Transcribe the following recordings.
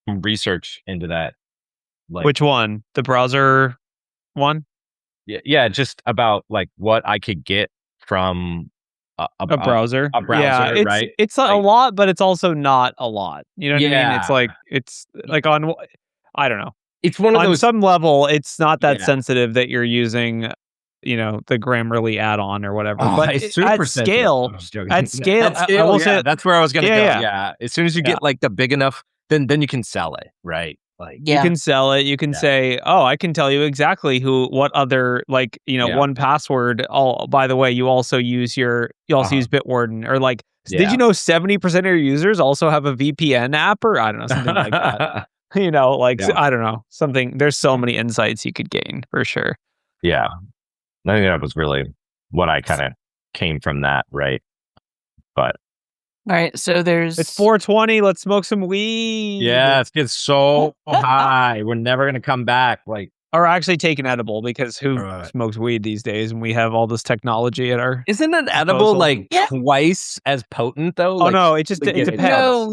research into that. Like, which one? The browser one? Yeah, just about like what I could get from A browser. a browser, yeah, right? It's a lot, but it's also not a lot. You know what I mean? It's like on, I don't know. It's one of on those. some level, it's not that sensitive that you're using, the Grammarly add-on or whatever. But it's super at scale, at scale, I will say that's where I was going to go. Yeah. Yeah, as soon as you get like the big enough, then you can sell it, right? Like you can sell it. You can say, "Oh, I can tell you exactly what other 1Password. Oh, by the way, you also use Bitwarden, or like, did you know 70% of your users also have a VPN app, or I don't know, something like that." I don't know, something. There's so many insights you could gain for sure. Yeah, I think that was really what I kind of came from that, right? But all right, so it's 4:20. Let's smoke some weed. Yeah, it's getting so high. We're never gonna come back. Or actually take an edible, because who smokes weed these days? And we have all this technology at our. Isn't an edible twice as potent though? Oh no, it depends.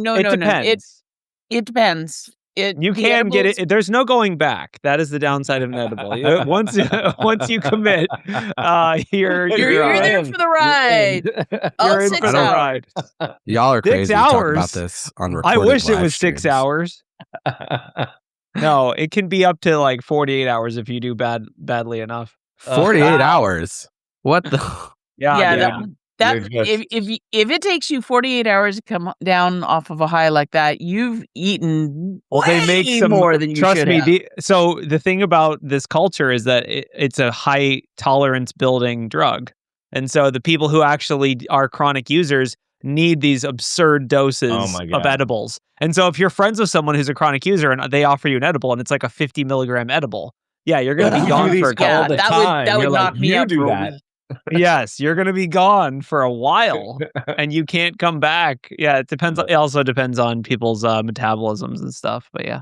No, it depends. It depends. You can get it. There's no going back. That is the downside of an edible. Once you commit, you're there for the ride. You're in for the ride. Y'all are crazy talking about this on recorded. I wish it was 6 hours. No, it can be up to like 48 hours if you do badly enough. 48 hours. What the? Yeah. If it takes you 48 hours to come down off of a high like that, you've eaten they make more than you trust should me. have. So the thing about this culture is that it's a high tolerance building drug, and so the people who actually are chronic users need these absurd doses of edibles. And so if you're friends with someone who's a chronic user and they offer you an edible and it's like a 50 milligram edible, you're going to be gone for a couple. That would knock me up. Do that. Yes, you're going to be gone for a while and you can't come back. Yeah, it depends. It also depends on people's metabolisms and stuff. But yeah.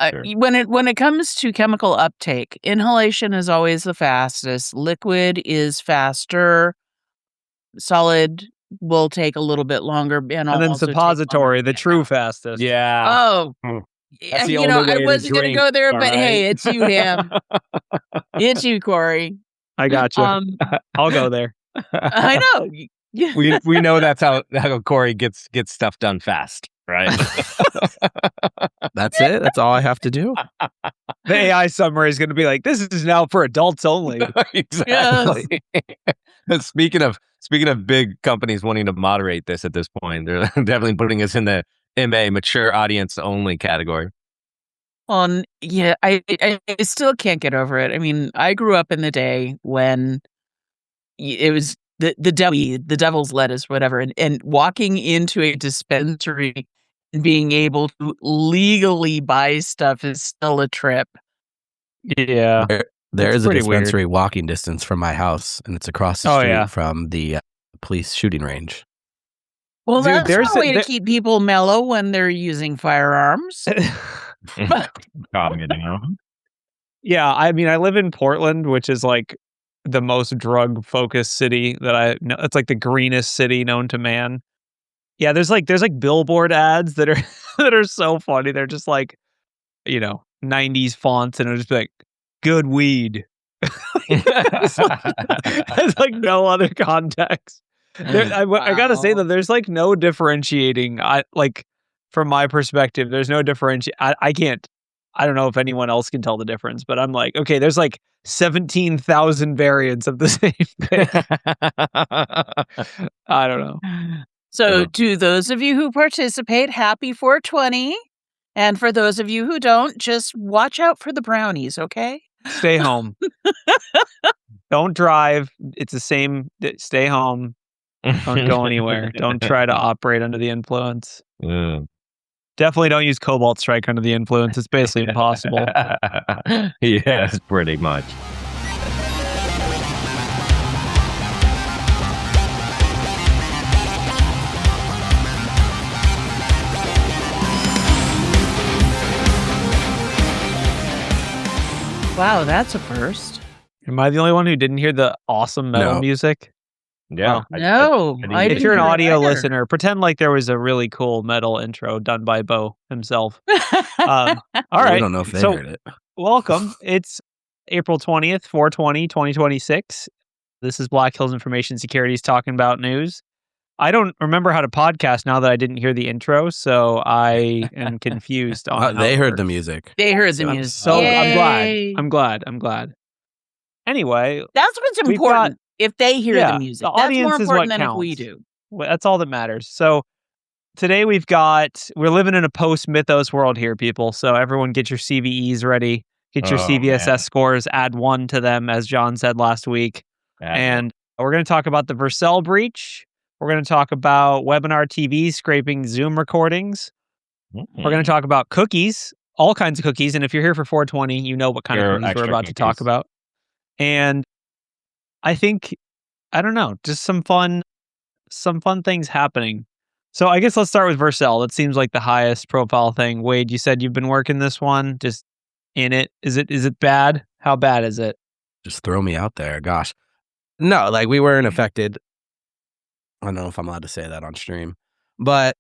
Sure. When it comes to chemical uptake, inhalation is always the fastest. Liquid is faster. Solid will take a little bit longer. And then suppository, the true fastest. Yeah. Oh. I wasn't going to go there, but hey, it's you, Ham. It's you, Corey. I got you. I'll go there. I know. We know that's how Corey gets stuff done fast, right? That's it. That's all I have to do. The AI summary is going to be like, "This is now for adults only." Exactly. Yes. Speaking of big companies wanting to moderate this at this point, they're definitely putting us in the MA, mature audience only category. Yeah, I still can't get over it. I mean, I grew up in the day when it was the devil's lettuce, whatever, and walking into a dispensary and being able to legally buy stuff is still a trip. Yeah, there is a dispensary walking distance from my house, and it's across the street from the police shooting range. Well, that's a way to keep people mellow when they're using firearms. Calm you down. Yeah, I mean, I live in Portland, which is like the most drug-focused city that I know. It's like the greenest city known to man. Yeah, there's like billboard ads that are so funny. They're just like, 90s fonts, and it'll just be like, "Good weed." It's like no other context. I gotta say that there's like no differentiating. From my perspective, there's no differentiation. I don't know if anyone else can tell the difference, but I'm like, okay, there's like 17,000 variants of the same thing. I don't know. So to those of you who participate, happy 420. And for those of you who don't, just watch out for the brownies, okay? Stay home. Don't drive. It's the same. Stay home. Don't go anywhere. Don't try to operate under the influence. Definitely don't use Cobalt Strike under the influence. It's basically impossible. Yes, pretty much. Wow, that's a first. Am I the only one who didn't hear the awesome metal music? Yeah. Well, if you're an audio listener, pretend like there was a really cool metal intro done by Bo himself. All right. We don't know if they heard it. Welcome. It's April 20th, 4/20, 2026. This is Black Hills Information Security's Talking About News. I don't remember how to podcast now that I didn't hear the intro, so I am confused on how they heard works. the music. They heard the music. So I'm glad. Anyway, that's what's important. If they hear the music, the audience that's more important than if we do. Well, that's all that matters. So today we're living in a post-mythos world here, people. So everyone get your CVEs ready. Get your CVSS scores. Add 1 to them, as John said last week. And we're going to talk about the Vercel breach. We're going to talk about Webinar TV scraping Zoom recordings. Mm-hmm. We're going to talk about cookies, all kinds of cookies. And if you're here for 420, you know what kind of cookies we're about to talk about. And I think, I don't know, just some fun things happening. So I guess let's start with Vercel. That seems like the highest profile thing. Wade, you said you've been working this one, just in it. Is it bad? How bad is it? Just throw me out there. Gosh. No, like we weren't affected. I don't know if I'm allowed to say that on stream, but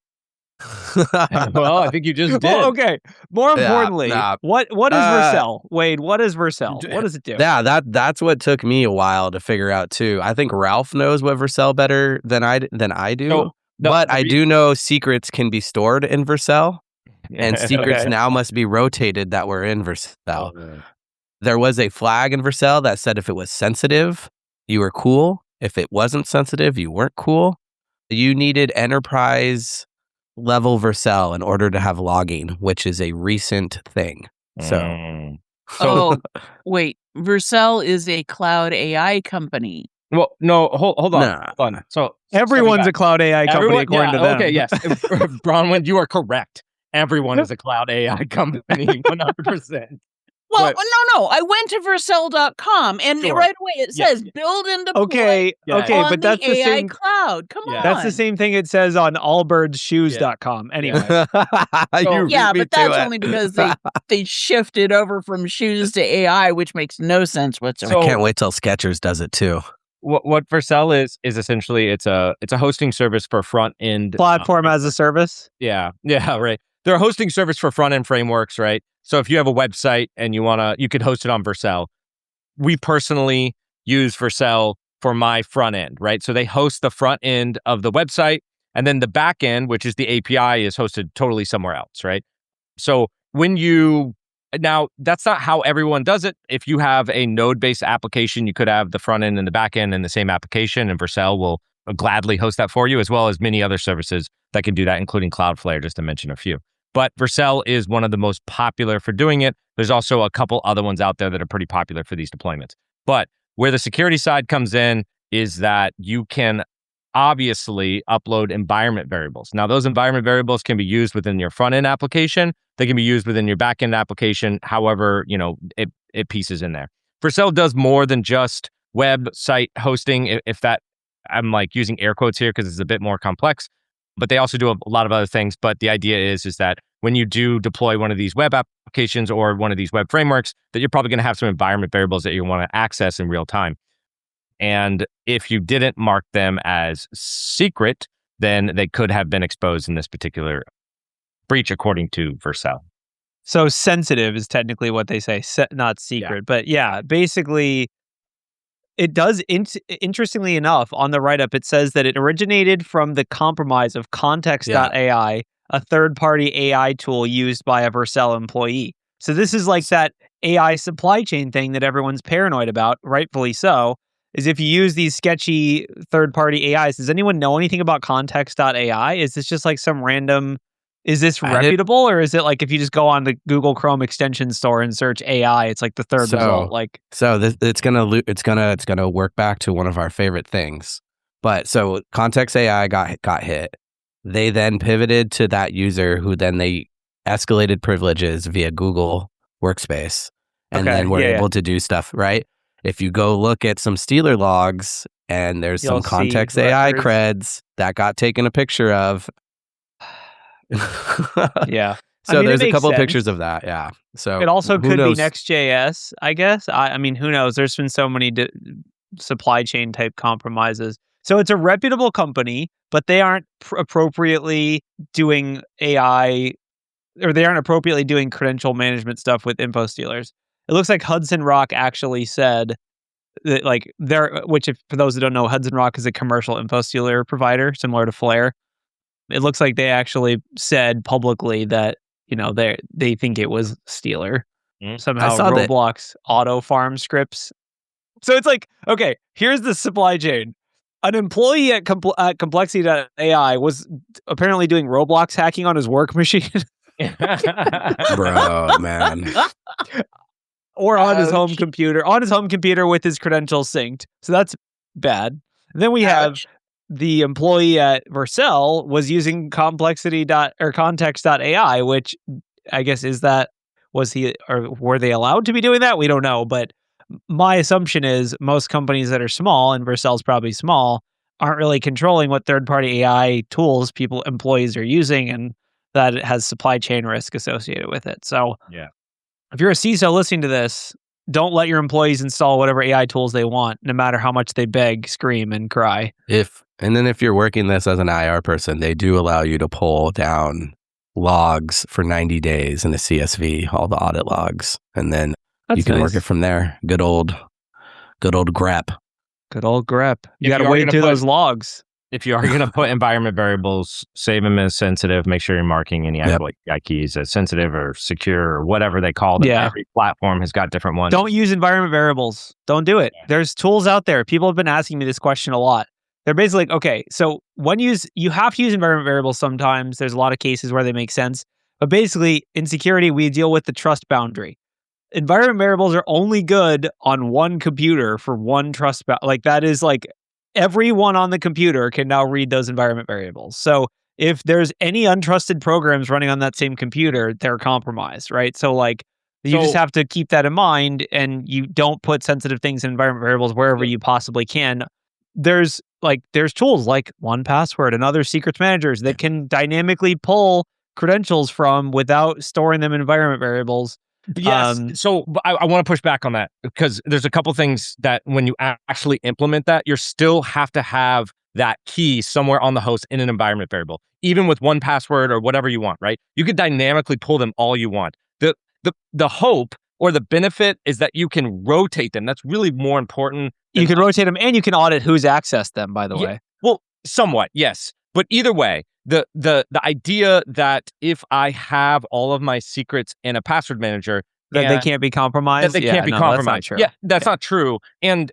well, I think you just did. Well, okay. More importantly, what is Vercel? Wade, what is Vercel? What does it do? Yeah, that's what took me a while to figure out too. I think Ralph knows what Vercel better than I do. But I do know secrets can be stored in Vercel, and secrets now must be rotated that were in Vercel. There was a flag in Vercel that said if it was sensitive, you were cool. If it wasn't sensitive, you weren't cool. You needed enterprise level Vercel in order to have logging, which is a recent thing. So, wait, Vercel is a cloud AI company. Well, no, hold on. So everyone's a cloud AI company according to them. Okay, yes, Bronwyn, you are correct. Everyone is a cloud AI company, 100%. Well, no. I went to Vercel.com and right away it says build and deploy. Okay, but that's the AI same cloud. Come on. That's the same thing it says on allbirdsshoes.com. Anyway. But that's only because they shifted over from shoes to AI, which makes no sense whatsoever. I can't wait till Skechers does it too. What Vercel is essentially it's a hosting service for front end platform as a service. Yeah, right. They're a hosting service for front end frameworks, right? So if you have a website and you could host it on Vercel. We personally use Vercel for my front end, right? So they host the front end of the website, and then the back end, which is the API, is hosted totally somewhere else, right? So now that's not how everyone does it. If you have a node-based application, you could have the front end and the back end in the same application, and Vercel will gladly host that for you, as well as many other services that can do that, including Cloudflare, just to mention a few. But Vercel is one of the most popular for doing it. There's also a couple other ones out there that are pretty popular for these deployments. But where the security side comes in is that you can obviously upload environment variables. Now, those environment variables can be used within your front-end application. They can be used within your back-end application, however, it pieces in there. Vercel does more than just website hosting, if that, I'm like using air quotes here because it's a bit more complex. But they also do a lot of other things. But the idea is that when you do deploy one of these web applications or one of these web frameworks, that you're probably going to have some environment variables that you want to access in real time. And if you didn't mark them as secret, then they could have been exposed in this particular breach, according to Vercel. So sensitive is technically what they say, not secret. But basically, it does, interestingly enough, on the write-up, it says that it originated from the compromise of Context.ai, a third-party AI tool used by a Vercel employee. So this is like that AI supply chain thing that everyone's paranoid about, rightfully so, is if you use these sketchy third-party AIs. Does anyone know anything about Context.ai? Is this just like some random... Is this reputable, or is it like if you just go on the Google Chrome extension store and search AI, it's like the third result? It's gonna work back to one of our favorite things. But so Context AI got hit. They then pivoted to that user who then they escalated privileges via Google Workspace, and then were able to do stuff. Right? If you go look at some Stealer logs, and there's some Context AI creds that got taken a picture of. So there's a couple of pictures of that. Yeah. So it also could be Next.js, I guess. I mean, who knows? There's been so many supply chain type compromises. So it's a reputable company, but they aren't appropriately doing AI, or they aren't appropriately doing credential management stuff with info stealers. It looks like Hudson Rock actually said that, like, which, if for those who don't know, Hudson Rock is a commercial info stealer provider similar to Flare. It looks like they actually said publicly that, they think it was Stealer. Somehow Roblox auto farm scripts. So it's like, okay, here's the supply chain. An employee at Complexity.ai was apparently doing Roblox hacking on his work machine. Bro, man. Or on his home computer with his credentials synced. So that's bad. And then we have the employee at Vercel was using context.ai, which I guess were they allowed to be doing that? We don't know. But my assumption is most companies that are small, and Vercel's probably small, aren't really controlling what third-party AI tools employees are using, and that it has supply chain risk associated with it. So if you're a CISO listening to this, don't let your employees install whatever AI tools they want, no matter how much they beg, scream, and cry. And then if you're working this as an IR person, they do allow you to pull down logs for 90 days in a CSV, all the audit logs, and then you can work it from there. Good old grep. Good old grep. You got to wade through those logs. If you are going to put environment variables, save them as sensitive. Make sure you're marking any AI keys as sensitive or secure or whatever they call them. Yeah. Every platform has got different ones. Don't use environment variables. Don't do it. There's tools out there. People have been asking me this question a lot. They're basically like, okay, so you have to use environment variables sometimes. There's a lot of cases where they make sense. But basically, in security, we deal with the trust boundary. Environment variables are only good on one computer for one trust boundary. Like, that is like everyone on the computer can now read those environment variables. So if there's any untrusted programs running on that same computer, they're compromised, right? So like, you just have to keep that in mind, and you don't put sensitive things in environment variables wherever you possibly can. There's tools like 1Password and other secrets managers that can dynamically pull credentials from without storing them in environment variables. Yes. So I want to push back on that, because there's a couple things that when you actually implement that, you still have to have that key somewhere on the host in an environment variable, even with 1Password or whatever you want, right? You could dynamically pull them all you want. The hope or the benefit is that you can rotate them. That's really more important. You can rotate them, and you can audit who's accessed them, by the way. Well, somewhat, yes. But either way, the idea that if I have all of my secrets in a password manager, that they can't be compromised. That they can't be compromised. That's not true. Yeah, that's not true. And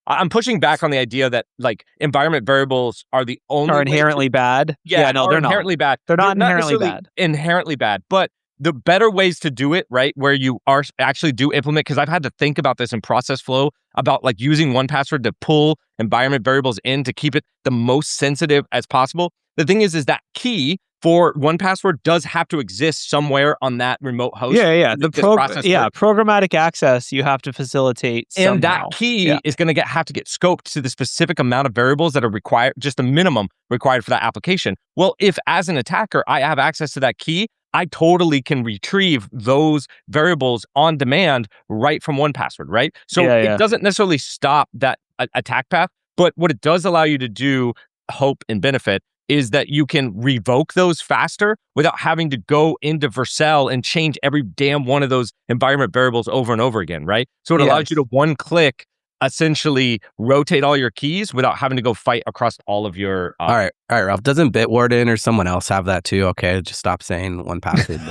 I'm pushing back on the idea that like environment variables are the only inherently bad. Yeah, no, they're inherently not. bad. They're not inherently bad. Inherently bad, but the better ways to do it, right, where you actually do implement, because I've had to think about this in process flow about like using 1Password to pull environment variables in to keep it the most sensitive as possible. The thing is that key for 1Password does have to exist somewhere on that remote host. Yeah. Programmatic access you have to facilitate somehow. And that key is going to have to get scoped to the specific amount of variables that are required, just the minimum required for that application. Well, if as an attacker I have access to that key, I totally can retrieve those variables on demand right from 1Password, right? So it doesn't necessarily stop that attack path, but what it does allow you to do, hope and benefit, is that you can revoke those faster without having to go into Vercel and change every damn one of those environment variables over and over again, right? So it allows you to one click essentially rotate all your keys without having to go fight across all of your... All right, Ralph. Doesn't Bitwarden or someone else have that too? Okay, just stop saying 1Password.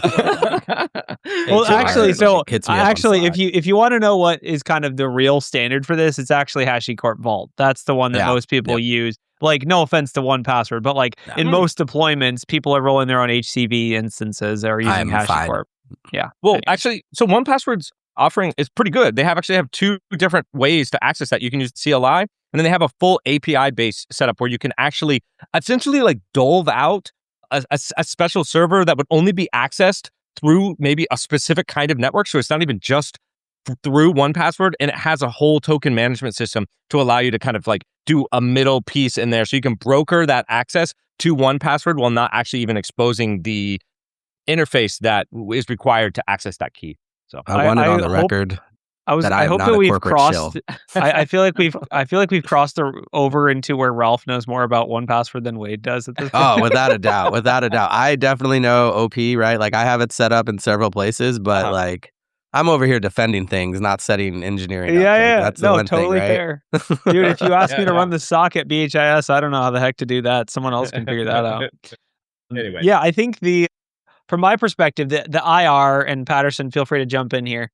Well, actually, if you want to know what is kind of the real standard for this, it's actually HashiCorp Vault. That's the one that most people use. Like, no offense to 1Password, but like in most deployments, people are rolling their own HCV instances or using HashiCorp. Yeah. Well, actually, so 1Password's offering is pretty good. They actually have two different ways to access that. You can use CLI, and then they have a full API-based setup where you can actually essentially like dole out a special server that would only be accessed through maybe a specific kind of network. So it's not even just through 1Password, and it has a whole token management system to allow you to kind of like do a middle piece in there. So you can broker that access to 1Password while not actually even exposing the interface that is required to access that key. So I want it on the record I hope that we've crossed. I feel like we've crossed over into where Ralph knows more about 1Password than Wade does at this point. Oh, without a doubt, I definitely know OP, right? Like I have it set up in several places, but like I'm over here defending things, not setting engineering. Yeah. That's the one totally thing, right? fair, dude. If you ask me to run the SOC at BHIS, I don't know how the heck to do that. Someone else can figure that out. Anyway, yeah, I think from my perspective, the IR, and Patterson, feel free to jump in here.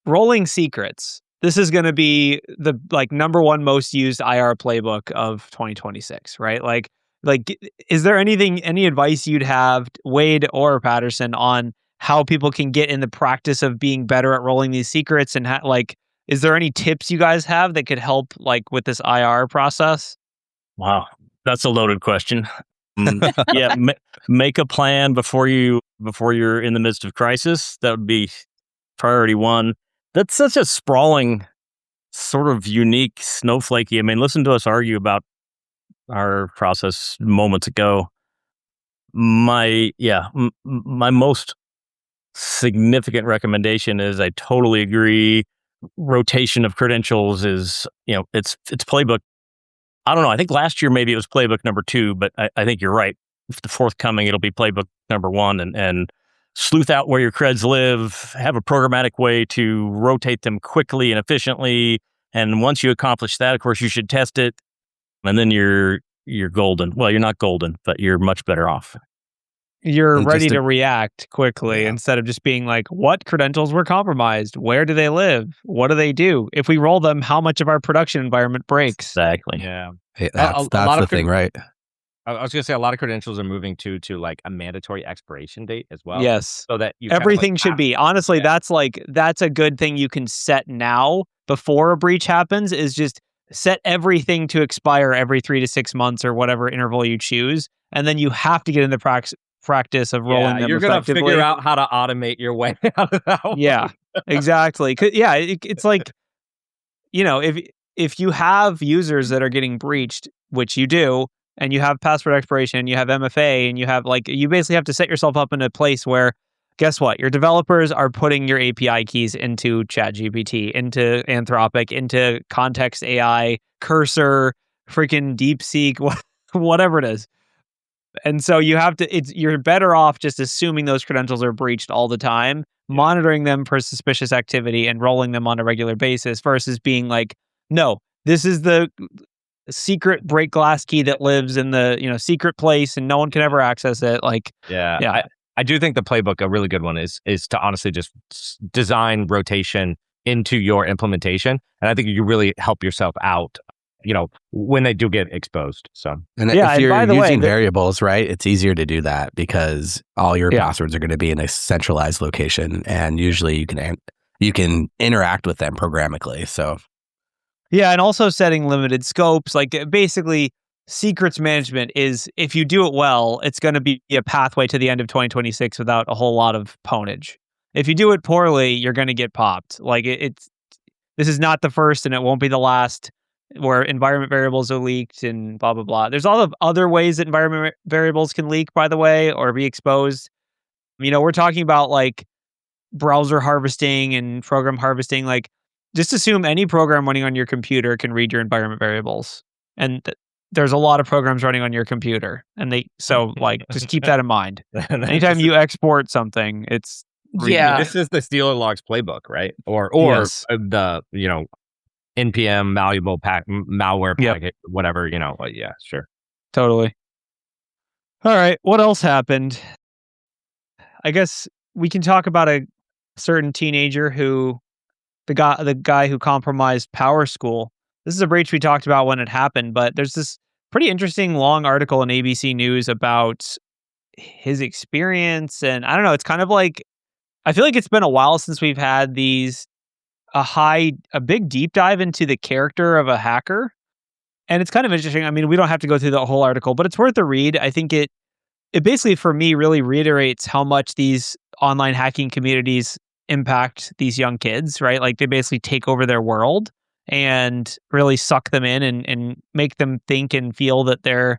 Rolling secrets. This is going to be the number one most used IR playbook of 2026, right? Like, is there any advice you'd have, Wade or Patterson, on how people can get in the practice of being better at rolling these secrets? And is there any tips you guys have that could help with this IR process? Wow, that's a loaded question. Yeah, make a plan before you're in the midst of crisis. That would be priority one. That's such a sprawling, sort of unique, snowflakey. I mean, listen to us argue about our process moments ago. My most significant recommendation is, I totally agree, rotation of credentials is, it's playbook. I don't know. I think last year maybe it was playbook number 2, but I think you're right. If the forthcoming, it'll be playbook number 1, and sleuth out where your creds live, have a programmatic way to rotate them quickly and efficiently. And once you accomplish that, of course, you should test it. And then you're golden. Well, you're not golden, but you're much better off. You're ready to react quickly instead of just being like, what credentials were compromised? Where do they live? What do they do? If we roll them, how much of our production environment breaks? Exactly. Yeah. Hey, that's the thing, right? I was going to say a lot of credentials are moving to like a mandatory expiration date as well. Yes. So that you everything should be. Honestly, that's a good thing you can set now before a breach happens, is just set everything to expire every 3 to 6 months or whatever interval you choose. And then you have to get in the practice of rolling them. You're going to figure out how to automate your way out of that one. Yeah, exactly. It's like, if you have users that are getting breached, which you do, and you have password expiration, and you have MFA, and you have you basically have to set yourself up in a place where, guess what? Your developers are putting your API keys into ChatGPT, into Anthropic, into Context AI, Cursor, freaking DeepSeek, whatever it is. And so you're better off just assuming those credentials are breached all the time, monitoring them for suspicious activity and rolling them on a regular basis, versus being like, no, this is the secret break glass key that lives in the secret place and no one can ever access it. I do think the playbook, a really good one, is to honestly just design rotation into your implementation, and I think you really help yourself out, when they do get exposed. So, and if you're using variables, right, it's easier to do that because all your passwords are going to be in a centralized location, and usually you can interact with them programmatically. So, yeah, and also setting limited scopes, basically. Secrets management is, if you do it well, it's going to be a pathway to the end of 2026 without a whole lot of pwnage. If you do it poorly, you're going to get popped. This is not the first, and it won't be the last, where environment variables are leaked and blah, blah, blah. There's all of other ways that environment variables can leak, by the way, or be exposed. We're talking about browser harvesting and program harvesting. Just assume any program running on your computer can read your environment variables. And there's a lot of programs running on your computer, and just keep that in mind. Anytime you export something, it's this is the Stealer Logs playbook, right? Or yes. The NPM malleable malware packet, whatever. Yeah, sure, totally. All right, what else happened? I guess we can talk about a certain teenager the guy who compromised Power School. This is a breach we talked about when it happened, but there's this pretty interesting long article in ABC News about his experience. And I don't know, it's kind of I feel like it's been a while since we've had a big deep dive into the character of a hacker. And it's kind of interesting. I mean, we don't have to go through the whole article, but it's worth a read. I think it basically, for me, really reiterates how much these online hacking communities impact these young kids, right? They basically take over their world and really suck them in and make them think and feel that they're,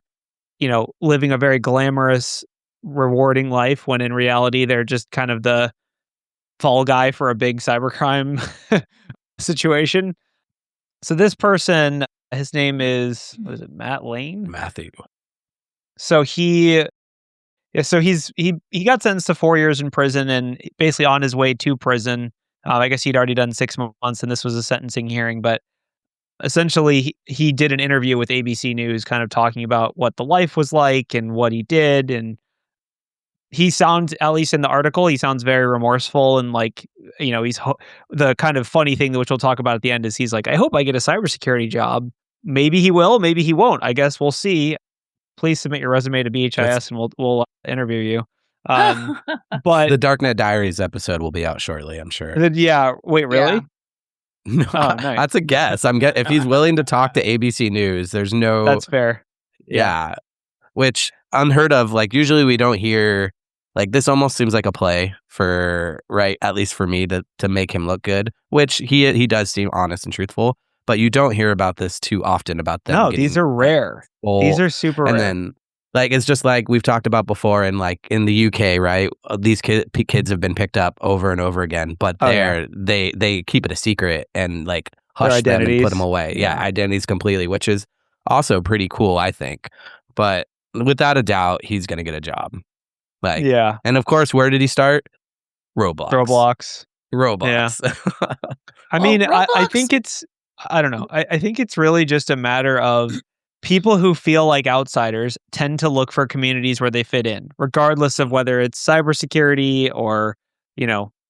living a very glamorous, rewarding life, when in reality, they're just kind of the fall guy for a big cybercrime situation. So this person, his name is, what is it, Matt Lane? Matthew. So he got sentenced to 4 years in prison, and basically on his way to prison. I guess he'd already done 6 months, and this was a sentencing hearing. But essentially, he did an interview with ABC News, kind of talking about what the life was like and what he did. And he sounds, at least in the article, he sounds very remorseful, and like, he's the kind of funny thing, which we'll talk about at the end, is he's like, I hope I get a cybersecurity job. Maybe he will, maybe he won't. I guess we'll see. Please submit your resume to BHIS and we'll interview you. But the Darknet Diaries episode will be out shortly, I'm sure. Yeah. Wait, really? Yeah. No, nice. That's a guess. If he's willing to talk to ABC News, there's no. That's fair. Yeah. Which unheard of. Like usually we don't hear. Like this almost seems like a play for at least for me to make him look good. Which he does seem honest and truthful. But you don't hear about this too often about them. No, these are rare. These are super rare. And then, like, it's just like we've talked about before, and like in the UK, right? These kids have been picked up over and over again, but they keep it a secret and like hush them and put them away. Yeah, identities completely, which is also pretty cool, I think. But without a doubt, he's gonna get a job. Like, yeah. And of course, where did he start? Roblox. Yeah. I mean, I think it's. I don't know. I think it's really just a matter of people who feel like outsiders tend to look for communities where they fit in, regardless of whether it's cybersecurity or,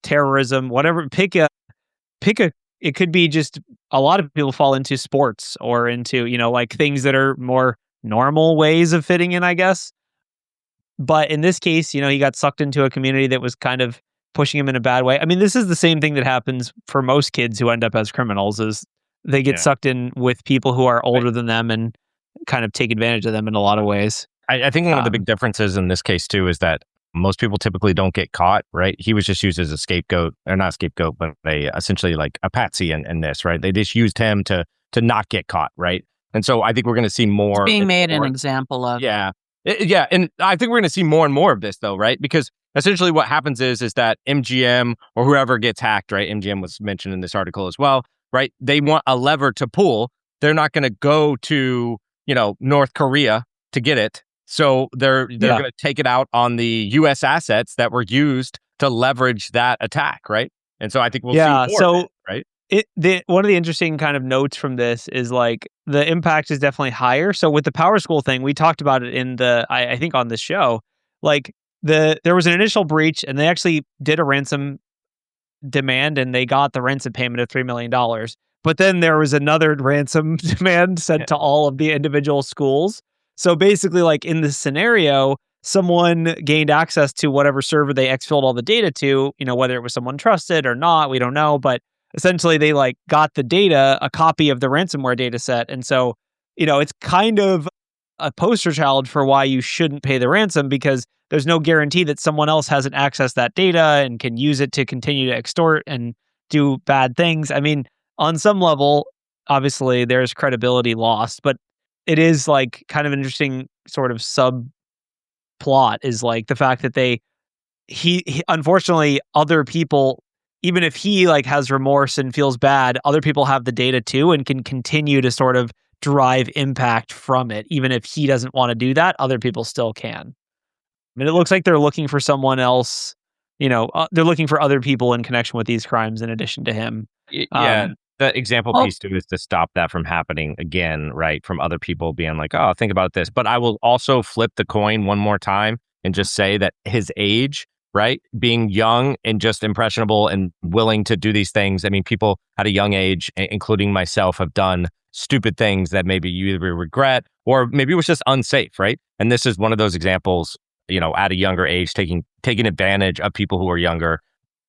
terrorism, whatever. Pick a, it could be just a lot of people fall into sports or into, like things that are more normal ways of fitting in, I guess. But in this case, he got sucked into a community that was kind of pushing him in a bad way. I mean, this is the same thing that happens for most kids who end up as criminals is they get sucked in with people who are older than them and kind of take advantage of them in a lot of ways. I think one of the big differences in this case, too, is that most people typically don't get caught, right? He was just used as a scapegoat, or not scapegoat, but essentially like a patsy in this, right? They just used him to not get caught, right? And so I think we're going to see more. It's being made an example of. Yeah. Yeah. And I think we're going to see more and more of this, though, right? Because essentially what happens is that MGM or whoever gets hacked, right? MGM was mentioned in this article as well. Right? They want a lever to pull. They're not going to go to, North Korea to get it. So they're going to take it out on the U.S. assets that were used to leverage that attack, right? And so I think we'll see more of it, right? One of the interesting kind of notes from this is like the impact is definitely higher. So with the Power School thing, we talked about it in I think on this show, like there was an initial breach and they actually did a ransom demand and they got the ransom payment of $3 million. But then there was another ransom demand sent to all of the individual schools. So basically, like in this scenario, someone gained access to whatever server they exfilled all the data to, whether it was someone trusted or not, we don't know. But essentially they like got the data, a copy of the ransomware data set. And so, it's kind of a poster child for why you shouldn't pay the ransom because there's no guarantee that someone else hasn't accessed that data and can use it to continue to extort and do bad things. I mean, on some level, obviously there's credibility lost, but it is like kind of an interesting sort of subplot is like the fact that he unfortunately other people, even if he like has remorse and feels bad, other people have the data too and can continue to sort of drive impact from it. Even if he doesn't want to do that, other people still can. I mean, it looks like they're looking for someone else, they're looking for other people in connection with these crimes in addition to him. Yeah. The example piece too is to stop that from happening again, right? From other people being like, oh, think about this. But I will also flip the coin one more time and just say that his age, right? Being young and just impressionable and willing to do these things. I mean, people at a young age, including myself, have done stupid things that maybe you either regret or maybe it was just unsafe, right? And this is one of those examples, at a younger age, taking advantage of people who are younger,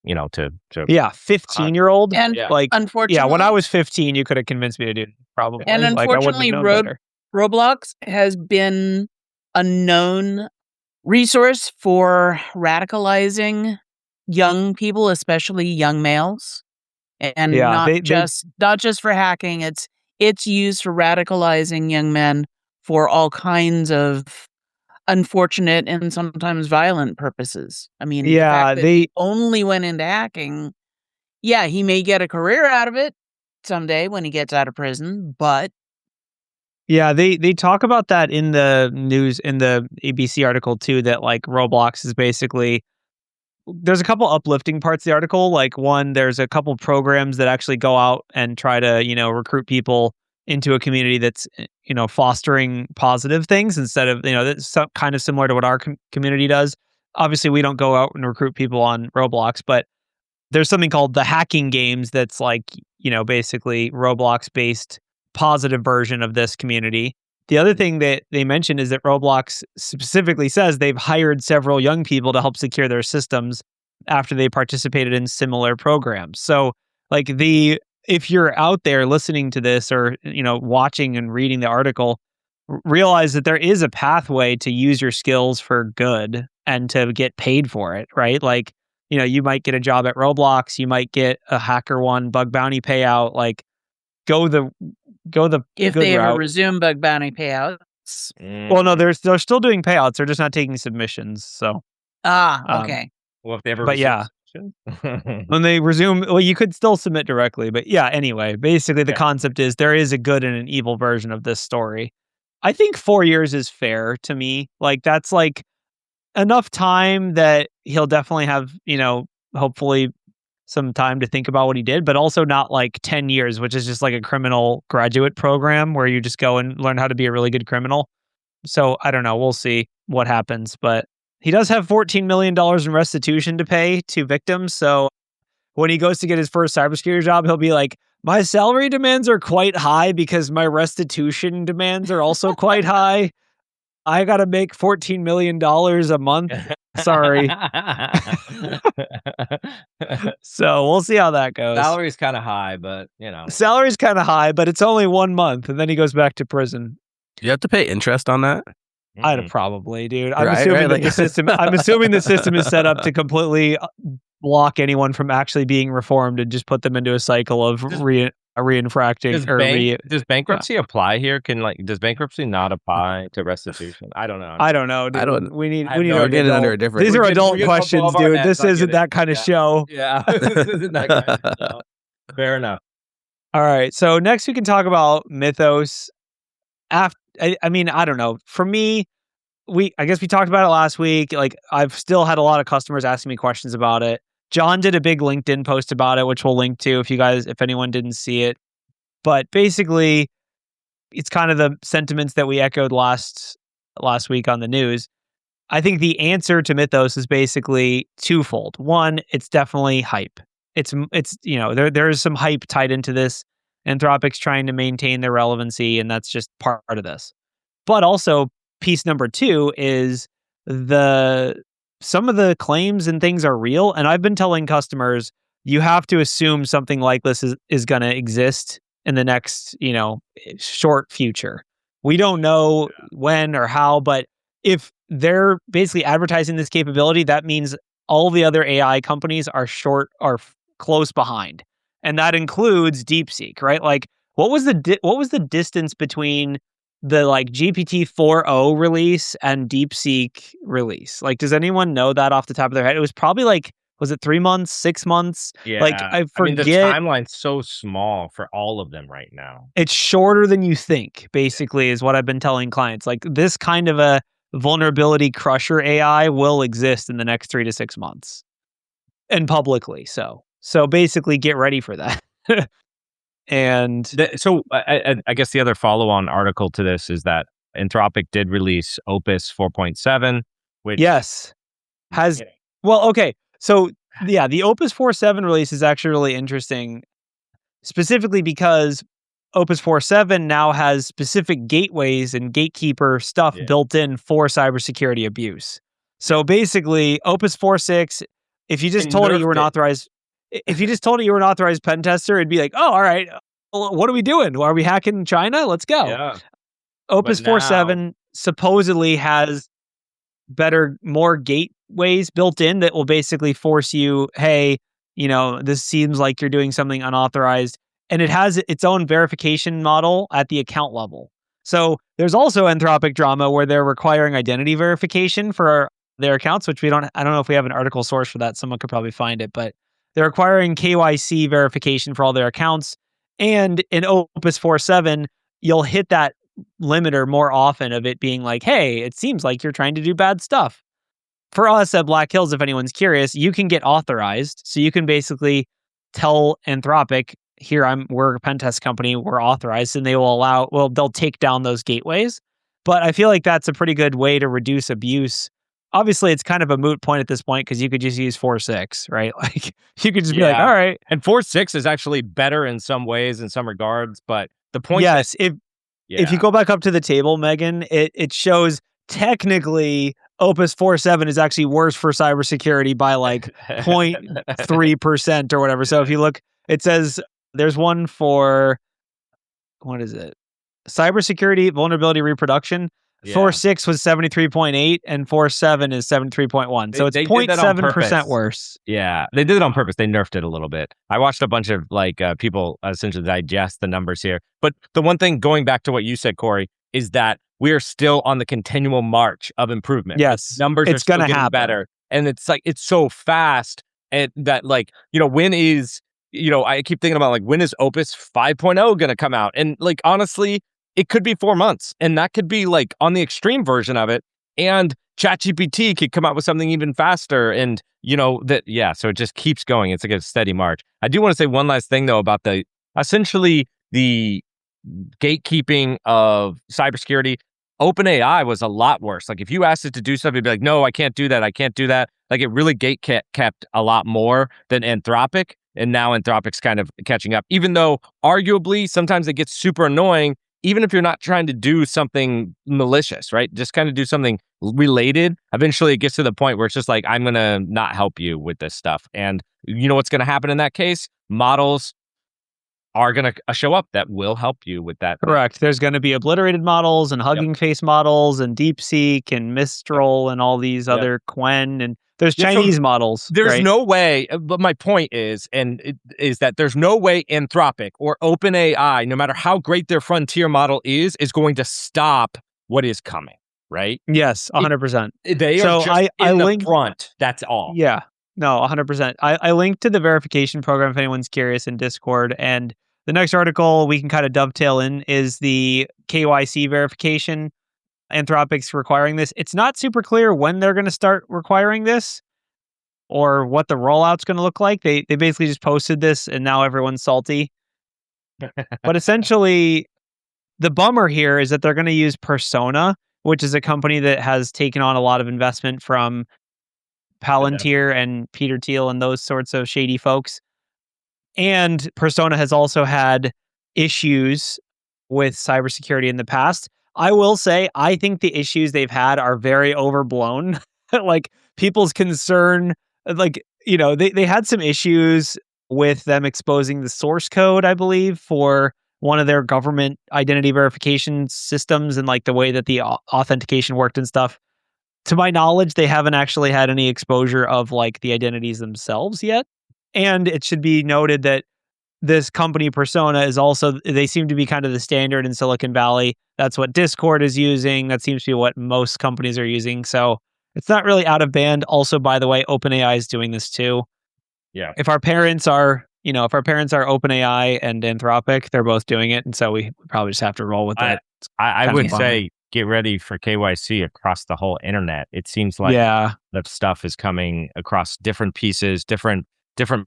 to 15-year-old. And like, unfortunately, when I was 15, you could have convinced me to do it, probably. And unfortunately, Roblox has been a known resource for radicalizing young people, especially young males, and not just for hacking. It's used for radicalizing young men for all kinds of unfortunate and sometimes violent purposes. I mean, they only went into hacking. Yeah, he may get a career out of it, someday when he gets out of prison, but yeah, they talk about that in the news, in the ABC article too, that like Roblox is basically, there's a couple uplifting parts of the article. Like one, there's a couple programs that actually go out and try to, recruit people into a community that's, fostering positive things instead of, that's kind of similar to what our community does. Obviously, we don't go out and recruit people on Roblox, but there's something called the hacking games that's like, basically Roblox based positive version of this community. The other thing that they mentioned is that Roblox specifically says they've hired several young people to help secure their systems after they participated in similar programs. So like if you're out there listening to this or, watching and reading the article, realize that there is a pathway to use your skills for good and to get paid for it, right? Like, you might get a job at Roblox, you might get a HackerOne bug bounty payout, like go the if good they ever route. resume bug bounty payouts. Well, no, they're still doing payouts. They're just not taking submissions. So okay. Well, if they ever but yeah, when they resume, well, you could still submit directly. But yeah, anyway, basically the concept is there is a good and an evil version of this story. I think 4 years is fair to me. Like that's like enough time that he'll definitely have, hopefully some time to think about what he did, but also not like 10 years, which is just like a criminal graduate program where you just go and learn how to be a really good criminal. So I don't know. We'll see what happens, but he does have $14 million in restitution to pay to victims. So when he goes to get his first cybersecurity job, he'll be like, my salary demands are quite high because my restitution demands are also quite high. I got to make $14 million a month. Sorry. So we'll see how that goes. Salary's kind of high, but Salary's kind of high, but it's only 1 month and then he goes back to prison. Do you have to pay interest on that? I'd probably, dude. I'm assuming that the system. I'm assuming the system is set up to completely block anyone from actually being reformed and just put them into a cycle of reinfracting. Does bankruptcy apply here? Does bankruptcy not apply to restitution? I don't know. I don't know. Dude. We need to get under a different. These are adult questions, dude. This isn't that kind of show. Yeah, this isn't that kind of show. Fair enough. All right. So next we can talk about Mythos. I mean, I don't know. For me, I guess we talked about it last week. Like, I've still had a lot of customers asking me questions about it. John did a big LinkedIn post about it, which we'll link to if anyone didn't see it. But basically, it's kind of the sentiments that we echoed last week on the news. I think the answer to Mythos is basically twofold. One, it's definitely hype. It's there's some hype tied into this. Anthropic's trying to maintain their relevancy, and that's just part of this. But also, piece number two is some of the claims and things are real. And I've been telling customers, you have to assume something like this is going to exist in the next, short future. We don't know when or how, but if they're basically advertising this capability, that means all the other AI companies are close behind. And that includes DeepSeek, right? Like, what was the distance between the like GPT-4o release and DeepSeek release? Like, does anyone know that off the top of their head? It was probably like, was it 3 months, 6 months? Yeah. Like, I forget. The timeline's so small for all of them right now. It's shorter than you think, basically, is what I've been telling clients. Like, this kind of a vulnerability crusher AI will exist in the next 3 to 6 months. And publicly, So basically, get ready for that. And so I guess the other follow-on article to this is that Anthropic did release Opus 4.7, which okay. So yeah, the Opus 4.7 release is actually really interesting, specifically because Opus 4.7 now has specific gateways and gatekeeper stuff built in for cybersecurity abuse. So basically, Opus 4.6, if you just told it you were an authorized pen tester, it'd be like, oh, all right, what are we doing? Are we hacking China? Let's go. Yeah. Opus 4.7 supposedly has more gateways built in that will basically force you, hey, this seems like you're doing something unauthorized. And it has its own verification model at the account level. So there's also Anthropic drama where they're requiring identity verification for their accounts, which I don't know if we have an article source for that. Someone could probably find it, but they're requiring KYC verification for all their accounts. And in Opus 4.7, you'll hit that limiter more often of it being like, hey, it seems like you're trying to do bad stuff. For us at Black Hills, if anyone's curious, you can get authorized. So you can basically tell Anthropic, we're a pen test company, we're authorized, and they'll take down those gateways. But I feel like that's a pretty good way to reduce abuse. Obviously, it's kind of a moot point at this point because you could just use 4.6, right? Like you could just be like, all right. And 4.6 is actually better in some ways, in some regards. But the point, if you go back up to the table, Megan, it shows technically Opus 4.7 is actually worse for cybersecurity by like 0.3% or whatever. So if you look, it says there's one for, what is it? Cybersecurity vulnerability reproduction. 4.6 was 73.8 and 4.7 is 73.1. So it's 0.7% worse. Yeah, they did it on purpose. They nerfed it a little bit. I watched a bunch of people essentially digest the numbers here. But the one thing, going back to what you said, Corey, is that we are still on the continual march of improvement. Yes, numbers are still getting better. And it's so fast. And that when is, I keep thinking about when is Opus 5.0 going to come out? And honestly, it could be 4 months, and that could be on the extreme version of it. And ChatGPT could come out with something even faster. And so it just keeps going. It's a steady march. I do want to say one last thing though about the gatekeeping of cybersecurity. OpenAI was a lot worse. If you asked it to do something, it'd be like, no, I can't do that. I can't do that. It really kept a lot more than Anthropic. And now Anthropic's kind of catching up, even though arguably sometimes it gets super annoying. Even if you're not trying to do something malicious, right? Just kind of do something related. Eventually it gets to the point where it's just I'm going to not help you with this stuff. And you know what's going to happen in that case? Models are going to show up that will help you with that. Correct. There's going to be obliterated models and Hugging Face models and DeepSeek and Mistral and all these other Quen, and there's Chinese models. There's no way, but my point is that there's no way Anthropic or OpenAI, no matter how great their frontier model is going to stop what is coming, right? Yes, 100%. They are just in the front. That's all. Yeah. No, 100%. I linked to the verification program if anyone's curious in Discord. And the next article we can kind of dovetail in is the KYC verification. Anthropic's requiring this. It's not super clear when they're going to start requiring this or what the rollout's going to look like. They basically just posted this and now everyone's salty. But essentially, the bummer here is that they're going to use Persona, which is a company that has taken on a lot of investment from Palantir and Peter Thiel and those sorts of shady folks. And Persona has also had issues with cybersecurity in the past. I will say, I think the issues they've had are very overblown. People's concern, they had some issues with them exposing the source code, I believe, for one of their government identity verification systems and the way that the authentication worked and stuff. To my knowledge, they haven't actually had any exposure of the identities themselves yet. And it should be noted that this company Persona is also, they seem to be kind of the standard in Silicon Valley. That's what Discord is using. That seems to be what most companies are using. So it's not really out of band. Also, by the way, OpenAI is doing this too. Yeah. If our parents are OpenAI and Anthropic, they're both doing it. And so we probably just have to roll with it. I would say get ready for KYC across the whole internet. It seems like that stuff is coming across different pieces, different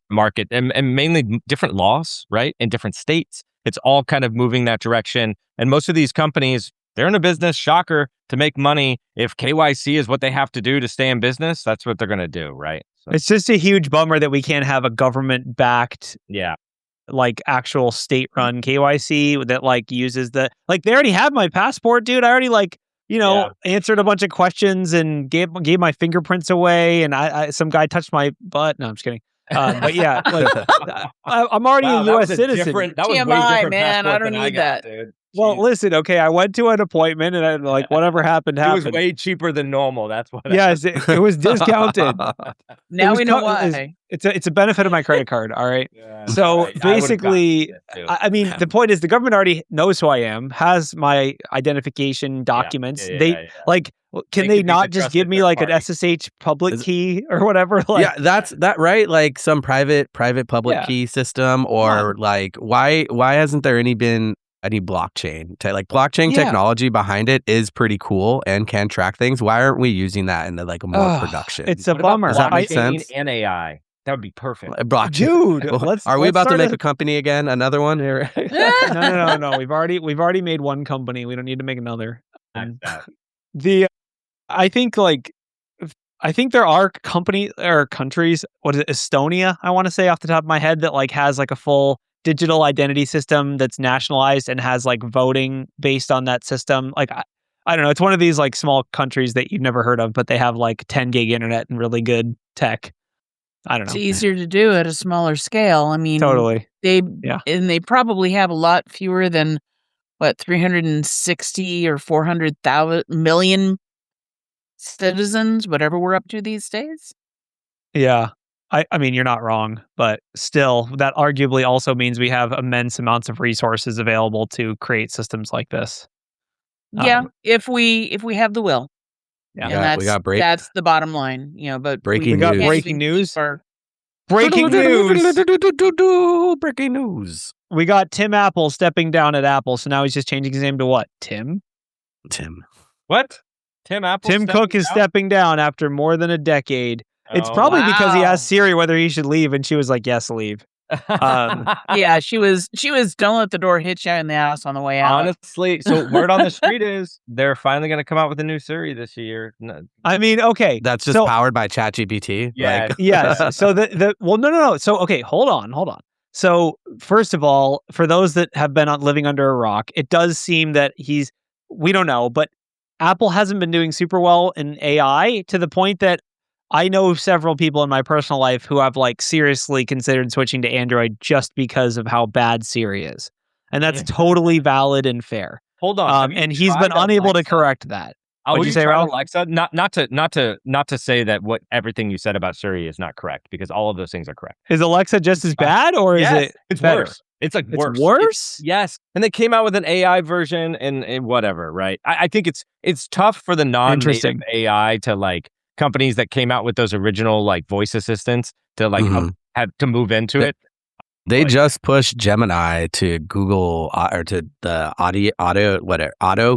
market, and mainly different laws, right? In different states. It's all kind of moving that direction. And most of these companies, they're in a business, shocker, to make money. If KYC is what they have to do to stay in business, that's what they're going to do, right? So. It's just a huge bummer that we can't have a government-backed, actual state-run KYC that uses the they already have my passport, dude. I already answered a bunch of questions and gave my fingerprints away, and I some guy touched my butt. No, I'm just kidding. But yeah, I'm already a U.S. citizen. That was TMI, way different man. I don't than need got, that. Dude. Well, listen, okay, I went to an appointment and I whatever happened. It was way cheaper than normal. That's what. Yes, it was discounted. Now we know why. It's a benefit of my credit card. All right. Yeah, so basically, I mean, the point is the government already knows who I am, has my identification documents. Can they not just give me like an SSH public key or whatever? Like, yeah, that's right. Like some private public key system, or like why hasn't there been any blockchain? Like blockchain technology behind it is pretty cool and can track things. Why aren't we using that in like a more production? It's a bummer. Does that make sense? And AI. That would be perfect. Dude, are we about to make a company again? Another one? No. We've already made one company. We don't need to make another. I think there are companies or countries. What is it? Estonia, I want to say off the top of my head, that like has like a full digital identity system that's nationalized and has like voting based on that system. Like I don't know. It's one of these like small countries that you've never heard of, but they have like 10 gig internet and really good tech. I don't know. It's easier to do at a smaller scale. I mean, totally. They probably have a lot fewer than 360 or 400 million citizens, whatever we're up to these days. Yeah. I mean, you're not wrong, but still, that arguably also means we have immense amounts of resources available to create systems like this. Yeah, if we have the will. Yeah, and that's the bottom line. But breaking news. Breaking news. We got Tim Apple stepping down at Apple, so now he's just changing his name to what? Tim. What? Tim Apple. Tim Cook is stepping down after more than a decade. It's probably because he asked Siri whether he should leave, and she was like, "Yes, leave." Yeah, she was. Don't let the door hit you in the ass on the way out. Honestly, so word on the street is they're finally going to come out with a new Siri this year. No. I mean, okay, that's just powered by ChatGPT. Yeah. Yes. So no. So okay, hold on. So first of all, for those that have been living under a rock, it does seem that we don't know, but Apple hasn't been doing super well in AI to the point that I know several people in my personal life who have like seriously considered switching to Android just because of how bad Siri is. And that's totally valid and fair. Hold on. And he's been unable to correct that. What'd you say, Ralph? Alexa? Not to say that what everything you said about Siri is not correct, because all of those things are correct. Is Alexa just as bad, or is it's better? Worse. It's like worse. Worse? Yes. And they came out with an AI version and whatever, right? I think it's tough for the non-native AI to like companies that came out with those original like voice assistants to like have to move into it. They just pushed Gemini to Google or to the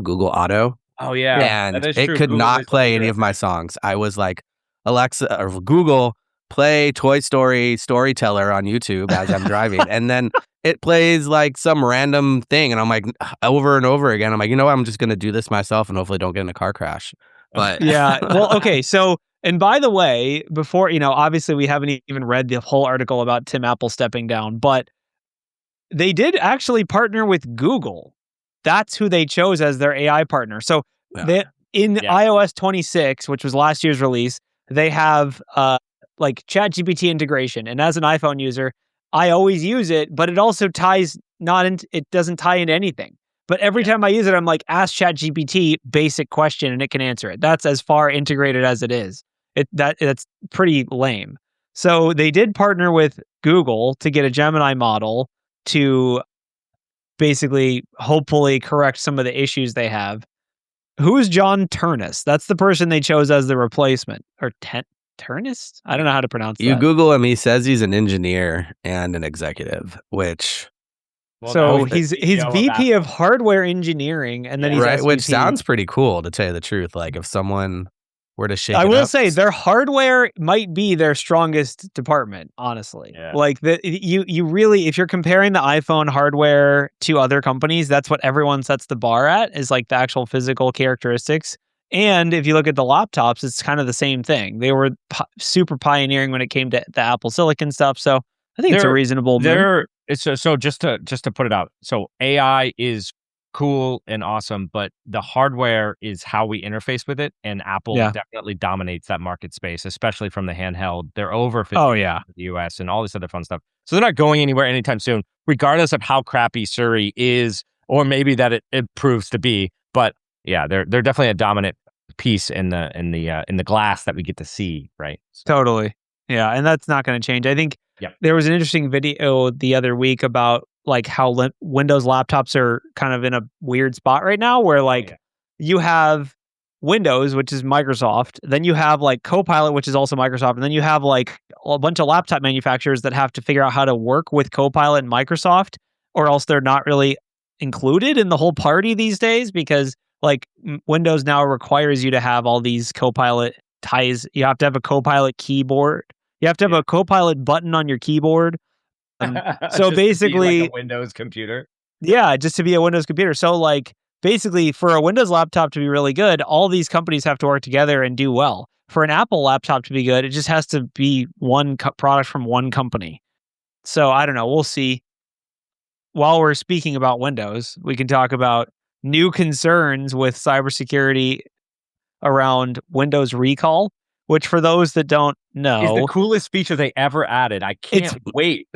Google Auto. Oh yeah, and it could not play any of my songs. I was like, Alexa or Google, play Toy Story Storyteller on YouTube as I'm driving, and then it plays like some random thing, and I'm like, over and over again, I'm like, you know what? I'm just gonna do this myself, and hopefully don't get in a car crash. But yeah, well, okay, so. And by the way, before, obviously we haven't even read the whole article about Tim Apple stepping down, but they did actually partner with Google. That's who they chose as their AI partner. So iOS 26, which was last year's release, they have like ChatGPT integration. And as an iPhone user, I always use it, but it also it doesn't tie into anything. But every time I use it, I'm like, ask ChatGPT basic question and it can answer it. That's as far integrated as it is. That's pretty lame. So they did partner with Google to get a Gemini model to basically hopefully correct some of the issues they have. Who is John Turnus? That's the person they chose as the replacement. Or Turnus? I don't know how to pronounce that. You Google him, he says he's an engineer and an executive, which... So he's VP of hardware engineering, and then he's SVP. Which sounds pretty cool, to tell you the truth. Like if someone were to shake, I will say their hardware might be their strongest department. Honestly, like you really, if you're comparing the iPhone hardware to other companies, that's what everyone sets the bar at, is like the actual physical characteristics. And if you look at the laptops, it's kind of the same thing. They were super pioneering when it came to the Apple Silicon stuff. So I think it's a reasonable move. So just to put it out, so AI is cool and awesome, but the hardware is how we interface with it, and Apple definitely dominates that market space, especially from the handheld. They're over 50% in the US and all this other fun stuff. So they're not going anywhere anytime soon, regardless of how crappy Siri is, or maybe that it proves to be. But yeah, they're definitely a dominant piece in the glass that we get to see, right? So. Totally. Yeah, and that's not going to change. I think there was an interesting video the other week about like how Windows laptops are kind of in a weird spot right now, where like you have Windows, which is Microsoft. Then you have like Copilot, which is also Microsoft. And then you have like a bunch of laptop manufacturers that have to figure out how to work with Copilot and Microsoft, or else they're not really included in the whole party these days, because like Windows now requires you to have all these Copilot ties. You have to have a Copilot keyboard. You have to have a Copilot button on your keyboard. So basically, like a Windows computer. Yeah, just to be a Windows computer. So like basically for a Windows laptop to be really good, all these companies have to work together and do well. For an Apple laptop to be good, it just has to be one product from one company. So I don't know. We'll see. While we're speaking about Windows, we can talk about new concerns with cybersecurity around Windows recall, which for those that don't know is the coolest feature they ever added. I can't wait.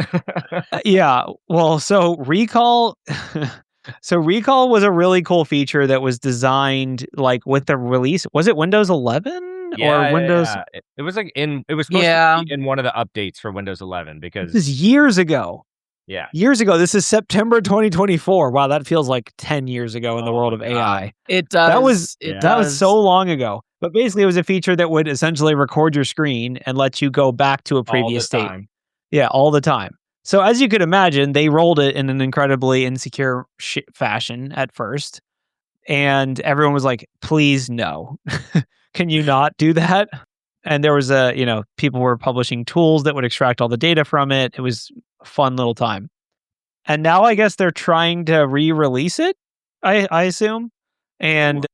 Yeah. Well, so recall was a really cool feature that was designed like with the release. Was it Windows 11 or Windows? Yeah. It was like it was supposed to be in one of the updates for Windows 11 because this is years ago. Yeah. Years ago. This is September 2024. Wow, that feels like 10 years ago in the world of AI. It does. That was so long ago. But basically, it was a feature that would essentially record your screen and let you go back to a previous state. Yeah, all the time. So as you could imagine, they rolled it in an incredibly insecure fashion at first. And everyone was like, please, no. Can you not do that? And there was people were publishing tools that would extract all the data from it. It was a fun little time. And now I guess they're trying to re-release it, I assume. And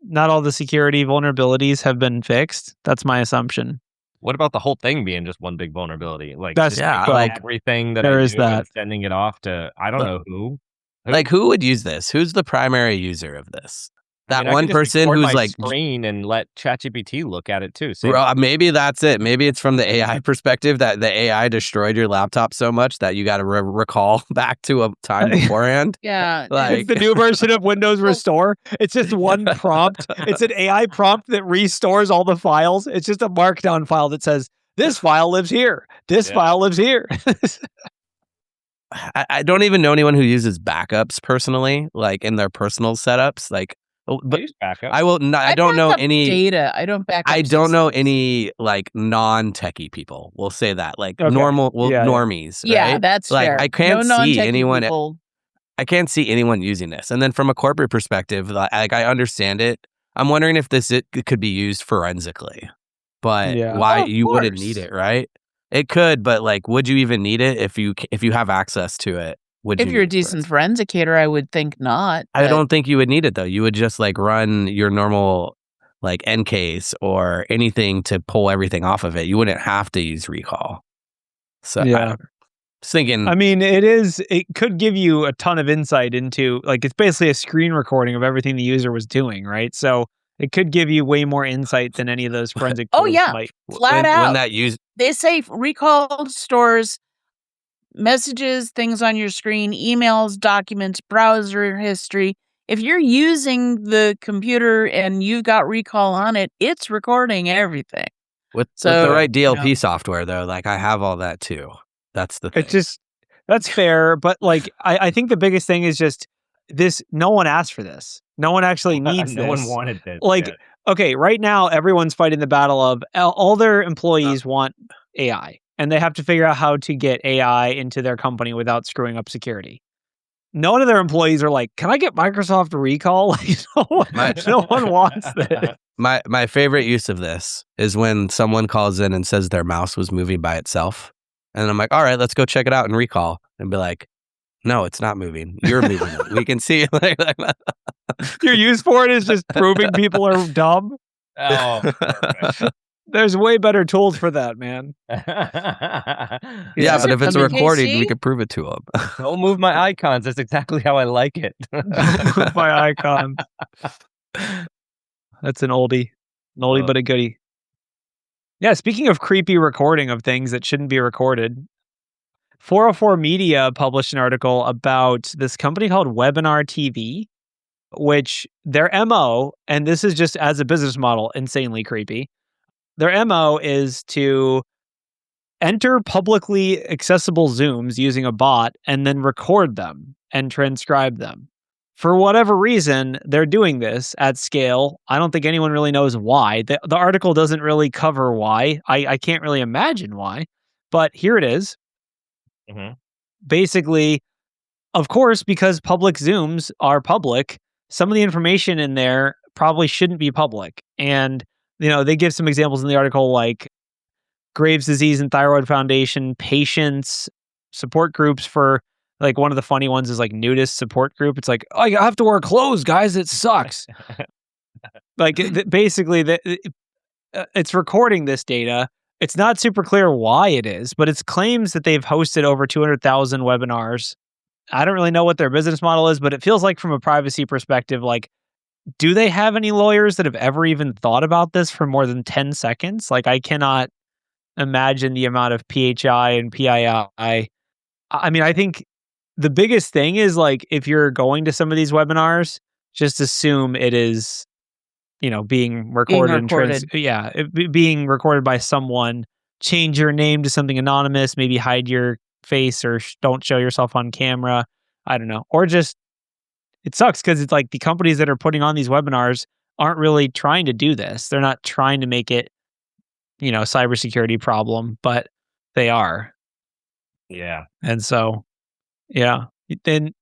not all the security vulnerabilities have been fixed. That's my assumption. What about the whole thing being just one big vulnerability? Like, like everything that there I is do that. and sending it off to, I don't know who. Like, who would use this? Who's the primary user of this? That one person who's who's like screen and let ChatGPT look at it too. Maybe that's it. Maybe it's from the AI perspective that the AI destroyed your laptop so much that you got to recall back to a time beforehand. Yeah, like it's the new version of Windows Restore. It's just one prompt. It's an AI prompt that restores all the files. It's just a markdown file that says this file lives here. This file lives here. I don't even know anyone who uses backups personally, like in their personal setups. Like, but I use backup. I will not. I don't know any data. I don't back up. I don't know any like non-techie people. We'll say that like normal, normies. Yeah, right? that's like fair. I can't see anyone. People. I can't see anyone using this. And then from a corporate perspective, like I understand it. I'm wondering if it could be used forensically, but why you wouldn't need it, right? It could, but like, would you even need it if you have access to it? If you're a decent forensicator, I would think not. I don't think you would need it though. You would just like run your normal like encase or anything to pull everything off of it. You wouldn't have to use recall. So I'm thinking. I mean, it could give you a ton of insight into like it's basically a screen recording of everything the user was doing, right? So it could give you way more insight than any of those forensic tools might. Flat out. When that they say recall stores messages, things on your screen, emails, documents, browser history. If you're using the computer and you've got recall on it, it's recording everything. With the right DLP software, though, like I have all that too. That's the thing. That's fair. But like, I think the biggest thing is just this. No one asked for this. No one actually needs no this. one wanted this. Like, okay, right now, everyone's fighting the battle of all their employees want AI. And they have to figure out how to get AI into their company without screwing up security. None of their employees are like, can I get Microsoft Recall? No one wants this. My favorite use of this is when someone calls in and says their mouse was moving by itself. And I'm like, all right, let's go check it out and recall. And be like, no, it's not moving. You're moving it. We can see it. Your use for it is just proving people are dumb. Oh, perfect. There's way better tools for that, man. Yeah, but if it's a recording, we could prove it to them. Don't move my icons. That's exactly how I like it. Don't move my icons. That's an oldie but a goodie. Yeah, speaking of creepy recording of things that shouldn't be recorded, 404 Media published an article about this company called Webinar TV, which their MO, and this is just as a business model, insanely creepy. Their MO is to enter publicly accessible Zooms using a bot and then record them and transcribe them for whatever reason, they're doing this at scale. I don't think anyone really knows why. The article doesn't really cover why. I can't really imagine why. But here it is. Mm-hmm. Basically, of course, because public Zooms are public, some of the information in there probably shouldn't be public. And, they give some examples in the article like Graves' disease and thyroid foundation, patients, support groups for, like, one of the funny ones is like nudist support group. It's like, oh, you have to wear clothes, guys. It sucks. Like, basically, it's recording this data. It's not super clear why it is, but it claims that they've hosted over 200,000 webinars. I don't really know what their business model is, but it feels like from a privacy perspective, like, do they have any lawyers that have ever even thought about this for more than 10 seconds? Like, I cannot imagine the amount of PHI and PII. I mean, I think the biggest thing is, like, if you're going to some of these webinars, just assume it is, being recorded. Being recorded by someone. Change your name to something anonymous, maybe hide your face or don't show yourself on camera. I don't know. Or just, it sucks because it's like the companies that are putting on these webinars aren't really trying to do this. They're not trying to make it, cybersecurity problem, but they are. Yeah. And so, yeah. Then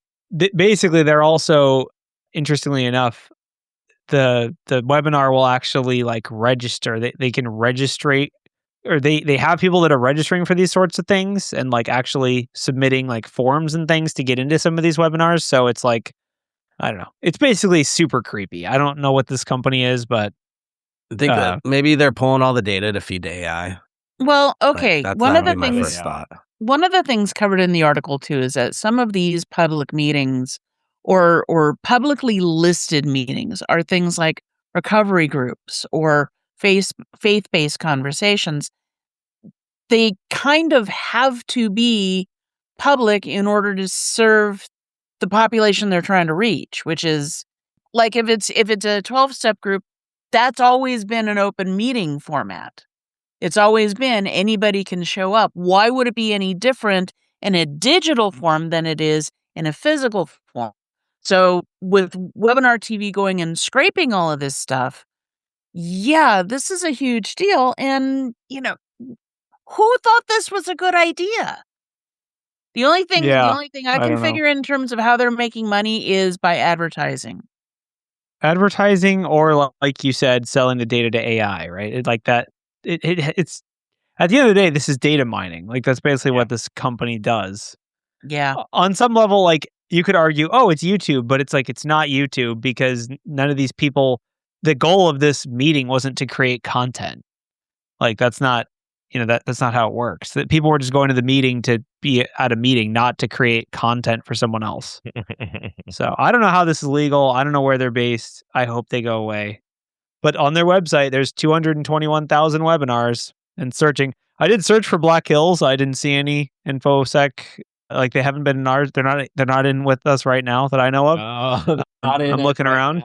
basically they're also, interestingly enough, the webinar will actually like register. They can registrate, or they have people that are registering for these sorts of things and like actually submitting like forms and things to get into some of these webinars. So it's like, I don't know. It's basically super creepy. I don't know what this company is, but I think that maybe they're pulling all the data to feed to AI. Well, okay. That's One of the my things first thought. One of the things covered in the article too is that some of these public meetings or publicly listed meetings are things like recovery groups or faith-based conversations. They kind of have to be public in order to serve the population they're trying to reach, which is like if it's a 12-step group, that's always been an open meeting format. It's always been anybody can show up. Why would it be any different in a digital form than it is in a physical form? So with Webinar TV going and scraping all of this stuff, yeah, this is a huge deal. And, who thought this was a good idea? The only thing I can figure in terms of how they're making money is by advertising. Advertising, or like you said, selling the data to AI, right? It's at the end of the day, this is data mining. Like that's basically what this company does. Yeah. On some level, like you could argue, oh, it's YouTube, but it's like it's not YouTube because none of these people. The goal of this meeting wasn't to create content. Like that's not, that's not how it works. That people were just going to the meeting to be at a meeting, not to create content for someone else. So I don't know how this is legal. I don't know where they're based. I hope they go away. But on their website, there's 221,000 webinars and searching. I did search for Black Hills. I didn't see any infosec. Like they haven't been in ours. They're not in with us right now that I know of. I'm looking around.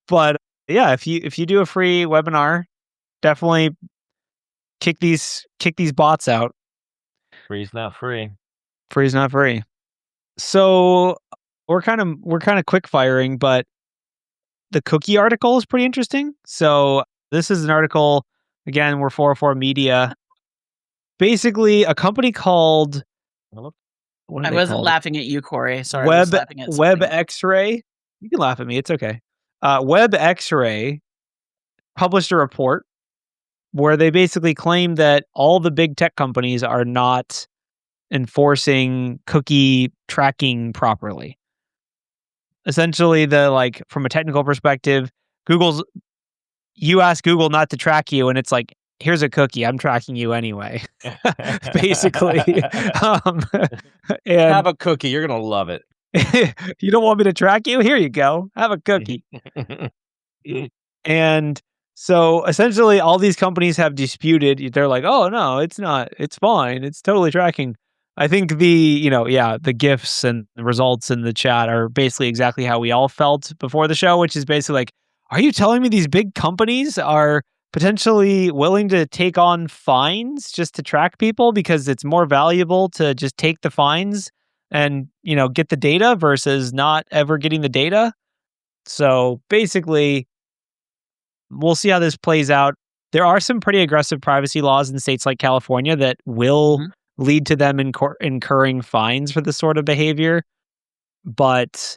But yeah, if you do a free webinar, definitely kick these bots out. Free's not free. Free's not free. So we're kind of quick firing, but the cookie article is pretty interesting. So this is an article, again, we're 404 Media. Basically, a company called... I wasn't laughing at you, Corey. Sorry, Web X-Ray. You can laugh at me. It's okay. Web X-Ray published a report where they basically claim that all the big tech companies are not enforcing cookie tracking properly. Essentially, from a technical perspective, you ask Google not to track you, and it's like, here's a cookie, I'm tracking you anyway. Basically. And have a cookie, you're going to love it. You don't want me to track you? Here you go. Have a cookie. And so essentially all these companies have disputed. They're like, oh no, it's not. It's fine. It's totally tracking. I think the GIFs and the results in the chat are basically exactly how we all felt before the show, which is basically like, are you telling me these big companies are potentially willing to take on fines just to track people because it's more valuable to just take the fines and, get the data versus not ever getting the data. So basically, we'll see how this plays out. There are some pretty aggressive privacy laws in states like California that will lead to them incurring fines for this sort of behavior. But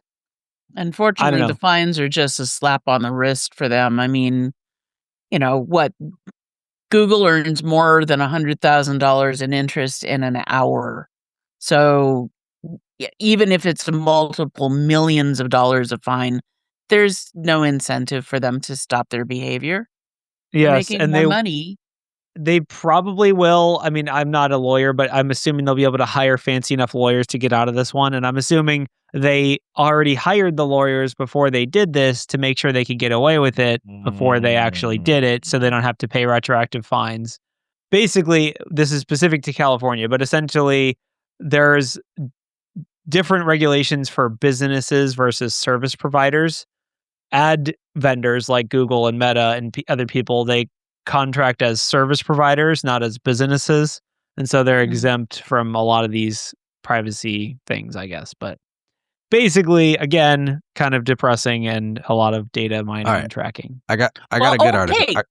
unfortunately, the fines are just a slap on the wrist for them. I mean, what? Google earns more than $100,000 in interest in an hour. So even if it's multiple millions of dollars of fine, there's no incentive for them to stop their behavior. Yes, and more money. They probably will. I mean, I'm not a lawyer, but I'm assuming they'll be able to hire fancy enough lawyers to get out of this one. And I'm assuming they already hired the lawyers before they did this to make sure they could get away with it before they actually did it, so they don't have to pay retroactive fines. Basically, this is specific to California, but essentially there's different regulations for businesses versus service providers. Ad vendors like Google and Meta and other people, they contract as service providers, not as businesses. And so they're exempt from a lot of these privacy things, I guess. But basically, again, kind of depressing and a lot of data mining and tracking. I got a good article.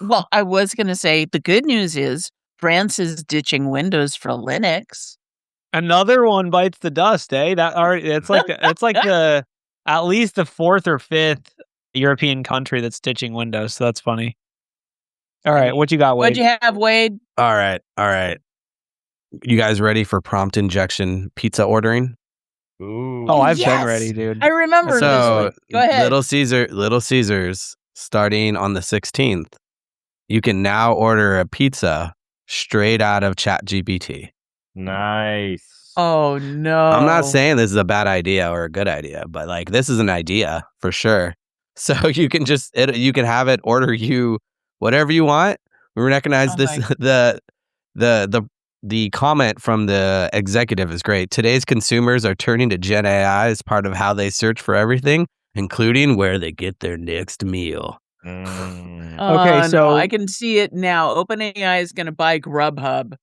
Well, I was going to say the good news is France is ditching Windows for Linux. Another one bites the dust, eh? It's like the at least the fourth or fifth European country that's ditching Windows. So that's funny. All right, what you got, Wade? What'd you have, Wade? All right. You guys ready for prompt injection pizza ordering? Ooh. Oh, I've been ready, dude. I remember this one. Go ahead. Little Caesars, starting on the 16th, you can now order a pizza straight out of ChatGPT. Nice. Oh, no. I'm not saying this is a bad idea or a good idea, but like this is an idea for sure. So you can you can have it order you whatever you want. We recognize the comment from the executive is great. Today's consumers are turning to Gen AI as part of how they search for everything, including where they get their next meal. Okay, so I can see it now. OpenAI is going to buy Grubhub.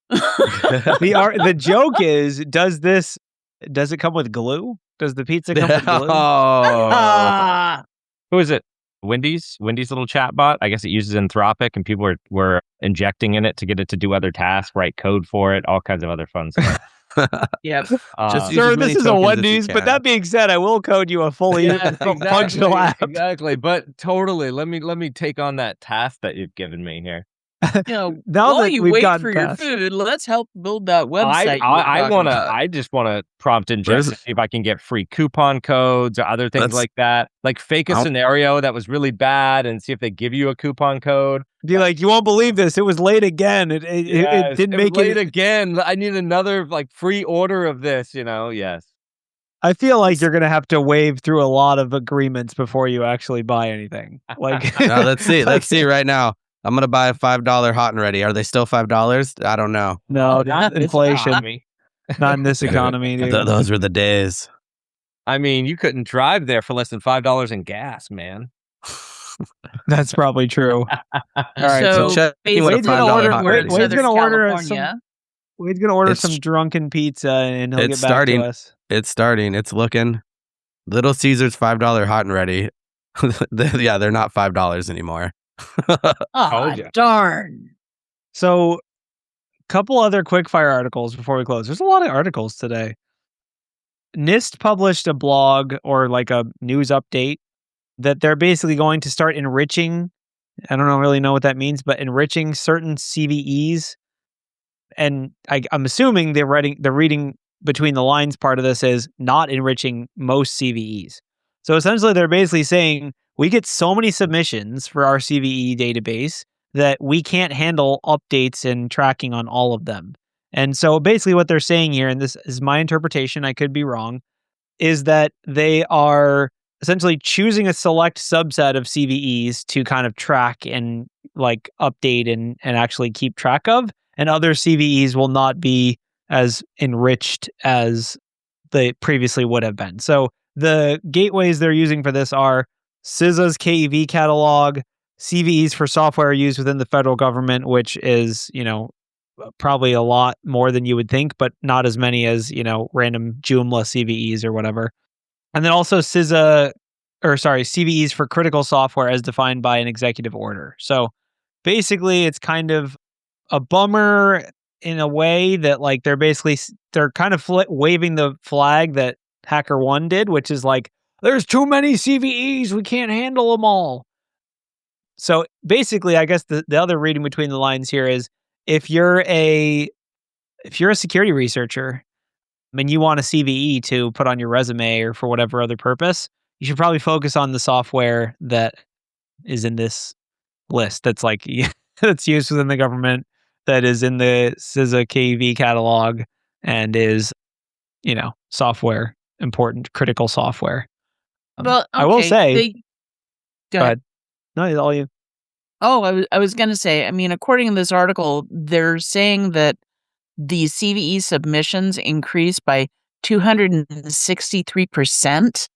The joke is, does it come with glue? Does the pizza come with glue? Who is it? Wendy's little chatbot. I guess it uses Anthropic, and people were injecting in it to get it to do other tasks, write code for it, all kinds of other fun stuff. Yep. Sir, this is a Wendy's, but that being said, I will code you a fully functional app. Exactly, but totally. Let me take on that task that you've given me here. While you wait for your food, let's help build that website. I just want to prompt inject to see if I can get free coupon codes or other things like that. Like fake a scenario that was really bad and see if they give you a coupon code. Be like, you won't believe this. It was late again. It didn't make it late again. I need another free order of this. Yes. I feel like you're gonna have to wade through a lot of agreements before you actually buy anything. Like, no, let's see. Let's see right now. I'm gonna buy a $5 hot and ready. Are they still $5? I don't know. No, not inflation. Not in this economy, dude. Those were the days. I mean, you couldn't drive there for less than $5 in gas, man. That's probably true. All right, so Wade's gonna order some drunken pizza and he'll get back to us. It's starting. It's looking. Little Caesars $5 hot and ready. Yeah, they're not $5 anymore. Darn. So, couple other quickfire articles before we close. There's a lot of articles today. NIST published a blog or like a news update that they're basically going to start enriching. I don't really know what that means, but enriching certain CVEs. And I'm assuming they're reading between the lines part of this is not enriching most CVEs. So essentially, they're basically saying we get so many submissions for our CVE database that we can't handle updates and tracking on all of them. And so basically what they're saying here, and this is my interpretation, I could be wrong, is that they are essentially choosing a select subset of CVEs to kind of track and update and actually keep track of. And other CVEs will not be as enriched as they previously would have been. So the gateways they're using for this are CISA's KEV catalog, CVEs for software used within the federal government, which is, probably a lot more than you would think, but not as many as, random Joomla CVEs or whatever. And then also CVEs for critical software as defined by an executive order. So basically it's kind of a bummer in a way that like they're kind of waving the flag that HackerOne did, which is like, there's too many CVEs, we can't handle them all. So basically, I guess the other reading between the lines here is if you're a security researcher and you want a CVE to put on your resume or for whatever other purpose, you should probably focus on the software that is in this list that's like that's used within the government, that is in the CISA KV catalog, and is software, important critical software. Well, okay, I will say, go ahead. No, all you. Oh, I was going to say, I mean, according to this article, they're saying that the CVE submissions increased by 263%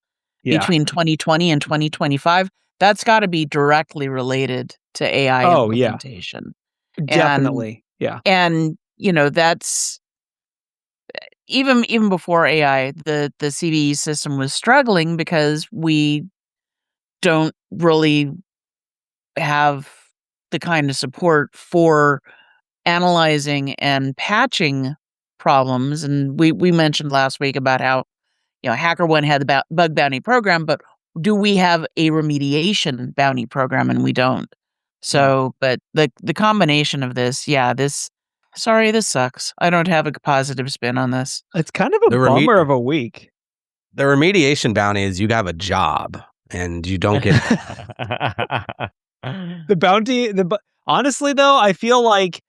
between 2020 and 2025. That's got to be directly related to AI implementation. Yeah. Definitely. And, that's even before AI, the CVE system was struggling because we don't really have the kind of support for analyzing and patching problems. And we mentioned last week about how, HackerOne had the bug bounty program, but do we have a remediation bounty program? And we don't. So, but the combination of this, this sucks. I don't have a positive spin on this. It's kind of a bummer of a week. The remediation bounty is you have a job and you don't get the bounty. Honestly, though, I feel like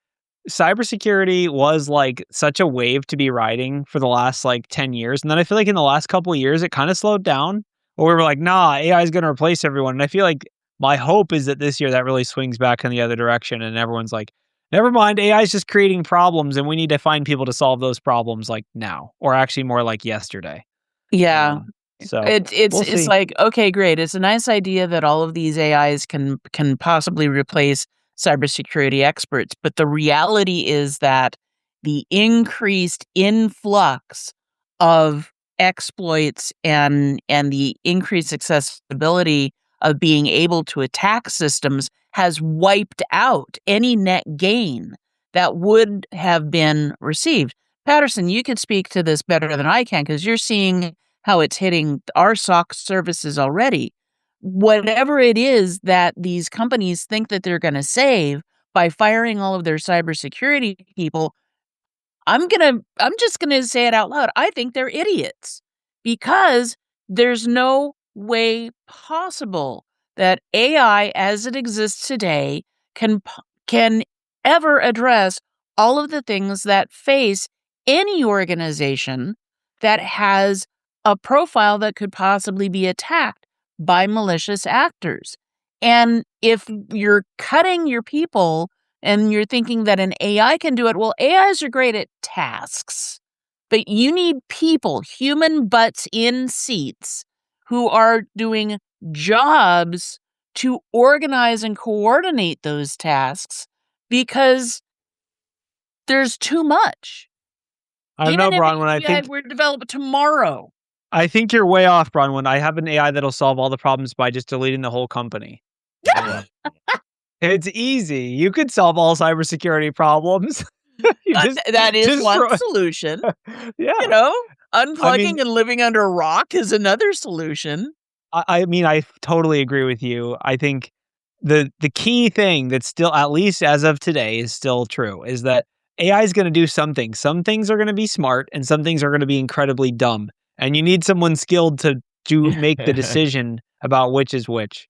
cybersecurity was like such a wave to be riding for the last like 10 years. And then I feel like in the last couple of years, it kind of slowed down, or we were like, nah, AI is going to replace everyone. And I feel like my hope is that this year that really swings back in the other direction. And everyone's like, never mind, AI is just creating problems and we need to find people to solve those problems like now, or actually more like yesterday. Yeah. So it's like, okay, great. It's a nice idea that all of these AIs can possibly replace cybersecurity experts, but the reality is that the increased influx of exploits and the increased accessibility of being able to attack systems has wiped out any net gain that would have been received. Patterson, you could speak to this better than I can because you're seeing how it's hitting our SOC services already. Whatever it is that these companies think that they're going to save by firing all of their cybersecurity people, I'm just going to say it out loud. I think they're idiots because there's no way possible that AI as it exists today can ever address all of the things that face any organization that has a profile that could possibly be attacked by malicious actors. And if you're cutting your people and you're thinking that an AI can do it, well, AIs are great at tasks, but you need people, human butts in seats, who are doing jobs to organize and coordinate those tasks because there's too much. I don't know, Bronwyn. I think we're developing tomorrow. I think you're way off, Bronwyn. I have an AI that'll solve all the problems by just deleting the whole company. It's easy. You could solve all cybersecurity problems. That is one solution. Yeah. Unplugging and living under a rock is another solution. I mean, I totally agree with you. I think the key thing that's still, at least as of today, is still true, is that AI is going to do something. Some things are going to be smart and some things are going to be incredibly dumb. And you need someone skilled to make the decision about which is which.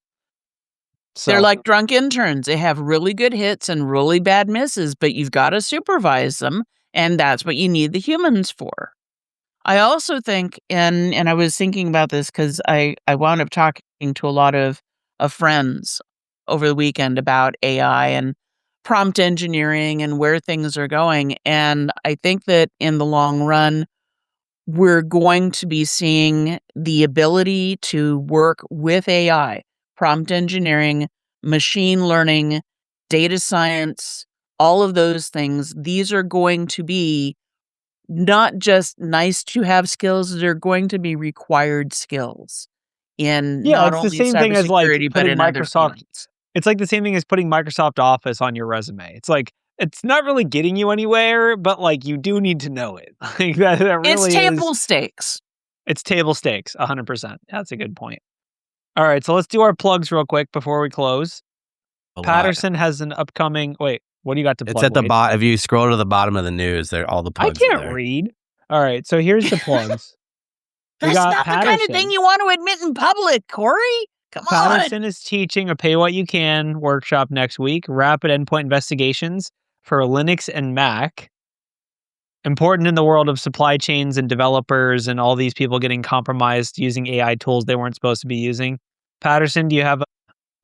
So. They're like drunk interns. They have really good hits and really bad misses, but you've got to supervise them. And that's what you need the humans for. I also think, and I was thinking about this because I wound up talking to a lot of friends over the weekend about AI and prompt engineering and where things are going. And I think that in the long run, we're going to be seeing the ability to work with AI, prompt engineering, machine learning, data science, all of those things. These are going to be not just nice to have skills, they're going to be required skills in not it's the only same thing as like cybersecurity, but putting in other Microsoft. fields. It's like the same thing as putting Microsoft Office on your resume. It's like, it's not really getting you anywhere, but like you do need to know it. Like that really It's table stakes. It's table stakes, 100%. That's a good point. All right, so let's do our plugs real quick before we close. Patterson has an upcoming. Wait, what do you got to plug? It's at the bottom. If you scroll to the bottom of the news, there all the plugs. I can't read. All right, so here's the plugs. That's not the kind of thing you want to admit in public, Corey. Come on. Patterson is teaching a pay what you can workshop next week. Rapid endpoint investigations for Linux and Mac. Important in the world of supply chains and developers and all these people getting compromised using AI tools they weren't supposed to be using. Patterson, do you have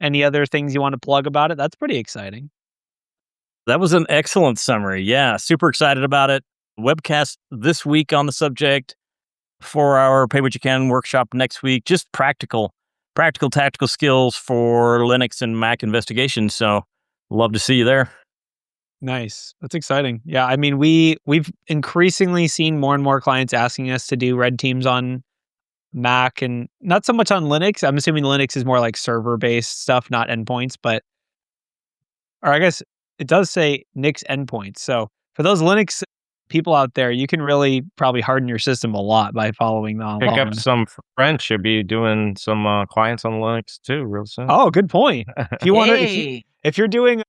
any other things you want to plug about it? That's pretty exciting. That was an excellent summary. Yeah, super excited about it. Webcast this week on the subject. 4-hour pay what you can workshop next week. Just practical tactical skills for Linux and Mac investigations. So love to see you there. Nice. That's exciting. Yeah, I mean, we've increasingly seen more and more clients asking us to do red teams on Mac and not so much on Linux. I'm assuming Linux is more like server-based stuff, not endpoints, or I guess it does say Nix endpoints. So for those Linux people out there, you can really probably harden your system a lot by following the Pick up some French. You'll be doing some clients on Linux too real soon. Oh, good point. If you want to, if you're doing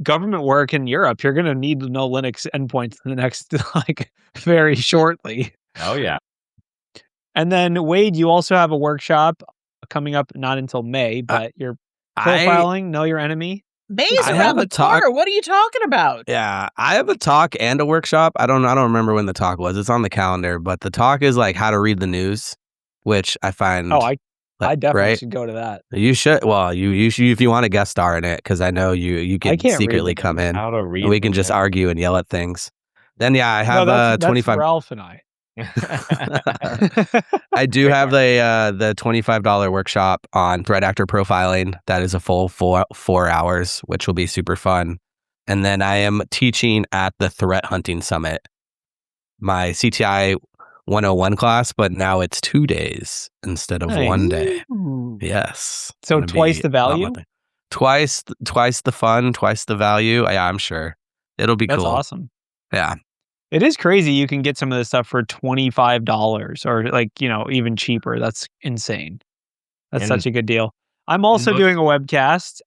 government work in Europe, you're going to need to know Linux endpoints in the next, like, very shortly. Oh, yeah. And then, Wade, you also have a workshop coming up, not until May, but you're profiling, know your enemy. May's around the corner. What are you talking about? Yeah, I have a talk and a workshop. I don't remember when the talk was. It's on the calendar, but the talk is like how to read the news, which I find. Oh, I definitely should go to that. You should. Well, you should if you want to guest star in it, because I know you can secretly come in. How to read? And we can just argue and yell at things. Then I have 25. Ralph and I. I do have the $25 workshop on threat actor profiling. That is a full 4 hours, which will be super fun. And then I am teaching at the Threat Hunting Summit, my CTI 101 class, but now it's 2 days instead of 1 day. Yes. So twice the value? Twice the fun, twice the value. Yeah, I'm sure. It'll be cool. That's awesome. Yeah. It is crazy. You can get some of this stuff for $25 or even cheaper. That's insane. That's such a good deal. I'm also doing a webcast.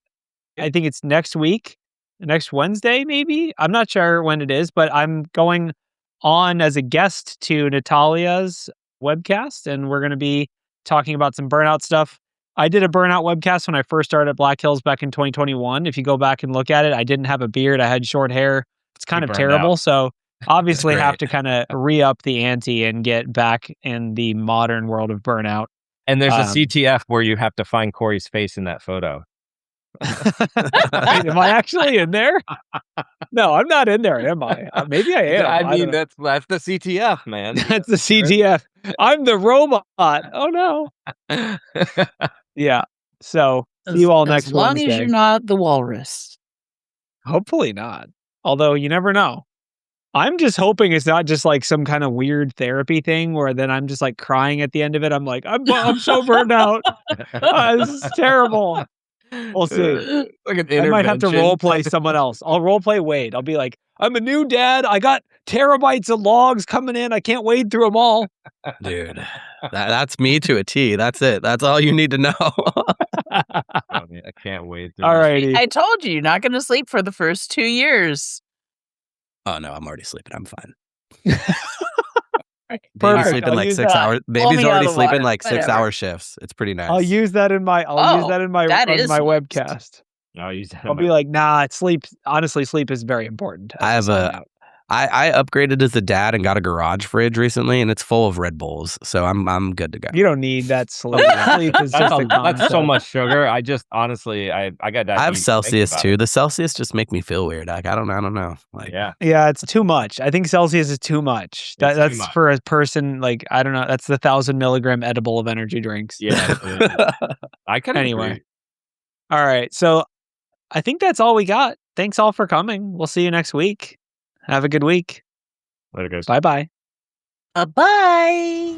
I think it's next week, next Wednesday, maybe. I'm not sure when it is, but I'm going on as a guest to Natalia's webcast, and we're going to be talking about some burnout stuff. I did a burnout webcast when I first started at Black Hills back in 2021. If you go back and look at it, I didn't have a beard. I had short hair. It's kind of terrible. Out. So obviously have to kind of re-up the ante and get back in the modern world of burnout. And there's a CTF where you have to find Corey's face in that photo. Am I actually in there? No, I'm not in there, am I? Maybe I am. I mean, that's the CTF, man. That's the CTF. I'm the robot. Oh, no. Yeah. So, see you all next Wednesday. As long as you're not the walrus. Hopefully not. Although, you never know. I'm just hoping it's not just like some kind of weird therapy thing where then I'm just like crying at the end of it. I'm like, I'm so burned out. This is terrible. We'll see. Like I might have to role play someone else. I'll role play Wade. I'll be like, I'm a new dad. I got terabytes of logs coming in. I can't wade through them all. Dude, that's me to a T. That's it. That's all you need to know. I can't wait. All righty. I told you, you're not going to sleep for the first 2 years. Oh, no, I'm already sleeping. I'm fine. Baby's sleeping like 6 hours. Baby's already sleeping like 6 hour shifts. It's pretty nice. I'll use that in my webcast. I'll use that. I'll be like, nah, sleep. Honestly, sleep is very important. I upgraded as a dad and got a garage fridge recently, and it's full of Red Bulls, so I'm good to go. You don't need that sleep. Sleep is just a concept. That's so much sugar. I just honestly, I got that. I have Celsius too. The Celsius just make me feel weird. Like I don't know. Like yeah, it's too much. I think Celsius is too much. That's too much. For a person like I don't know. That's the 1,000 milligram edible of energy drinks. Yeah, I can anyway. Agree. All right, so I think that's all we got. thanks all for coming. We'll see you next week. Have a good week. Later, guys. Bye-bye. Bye-bye.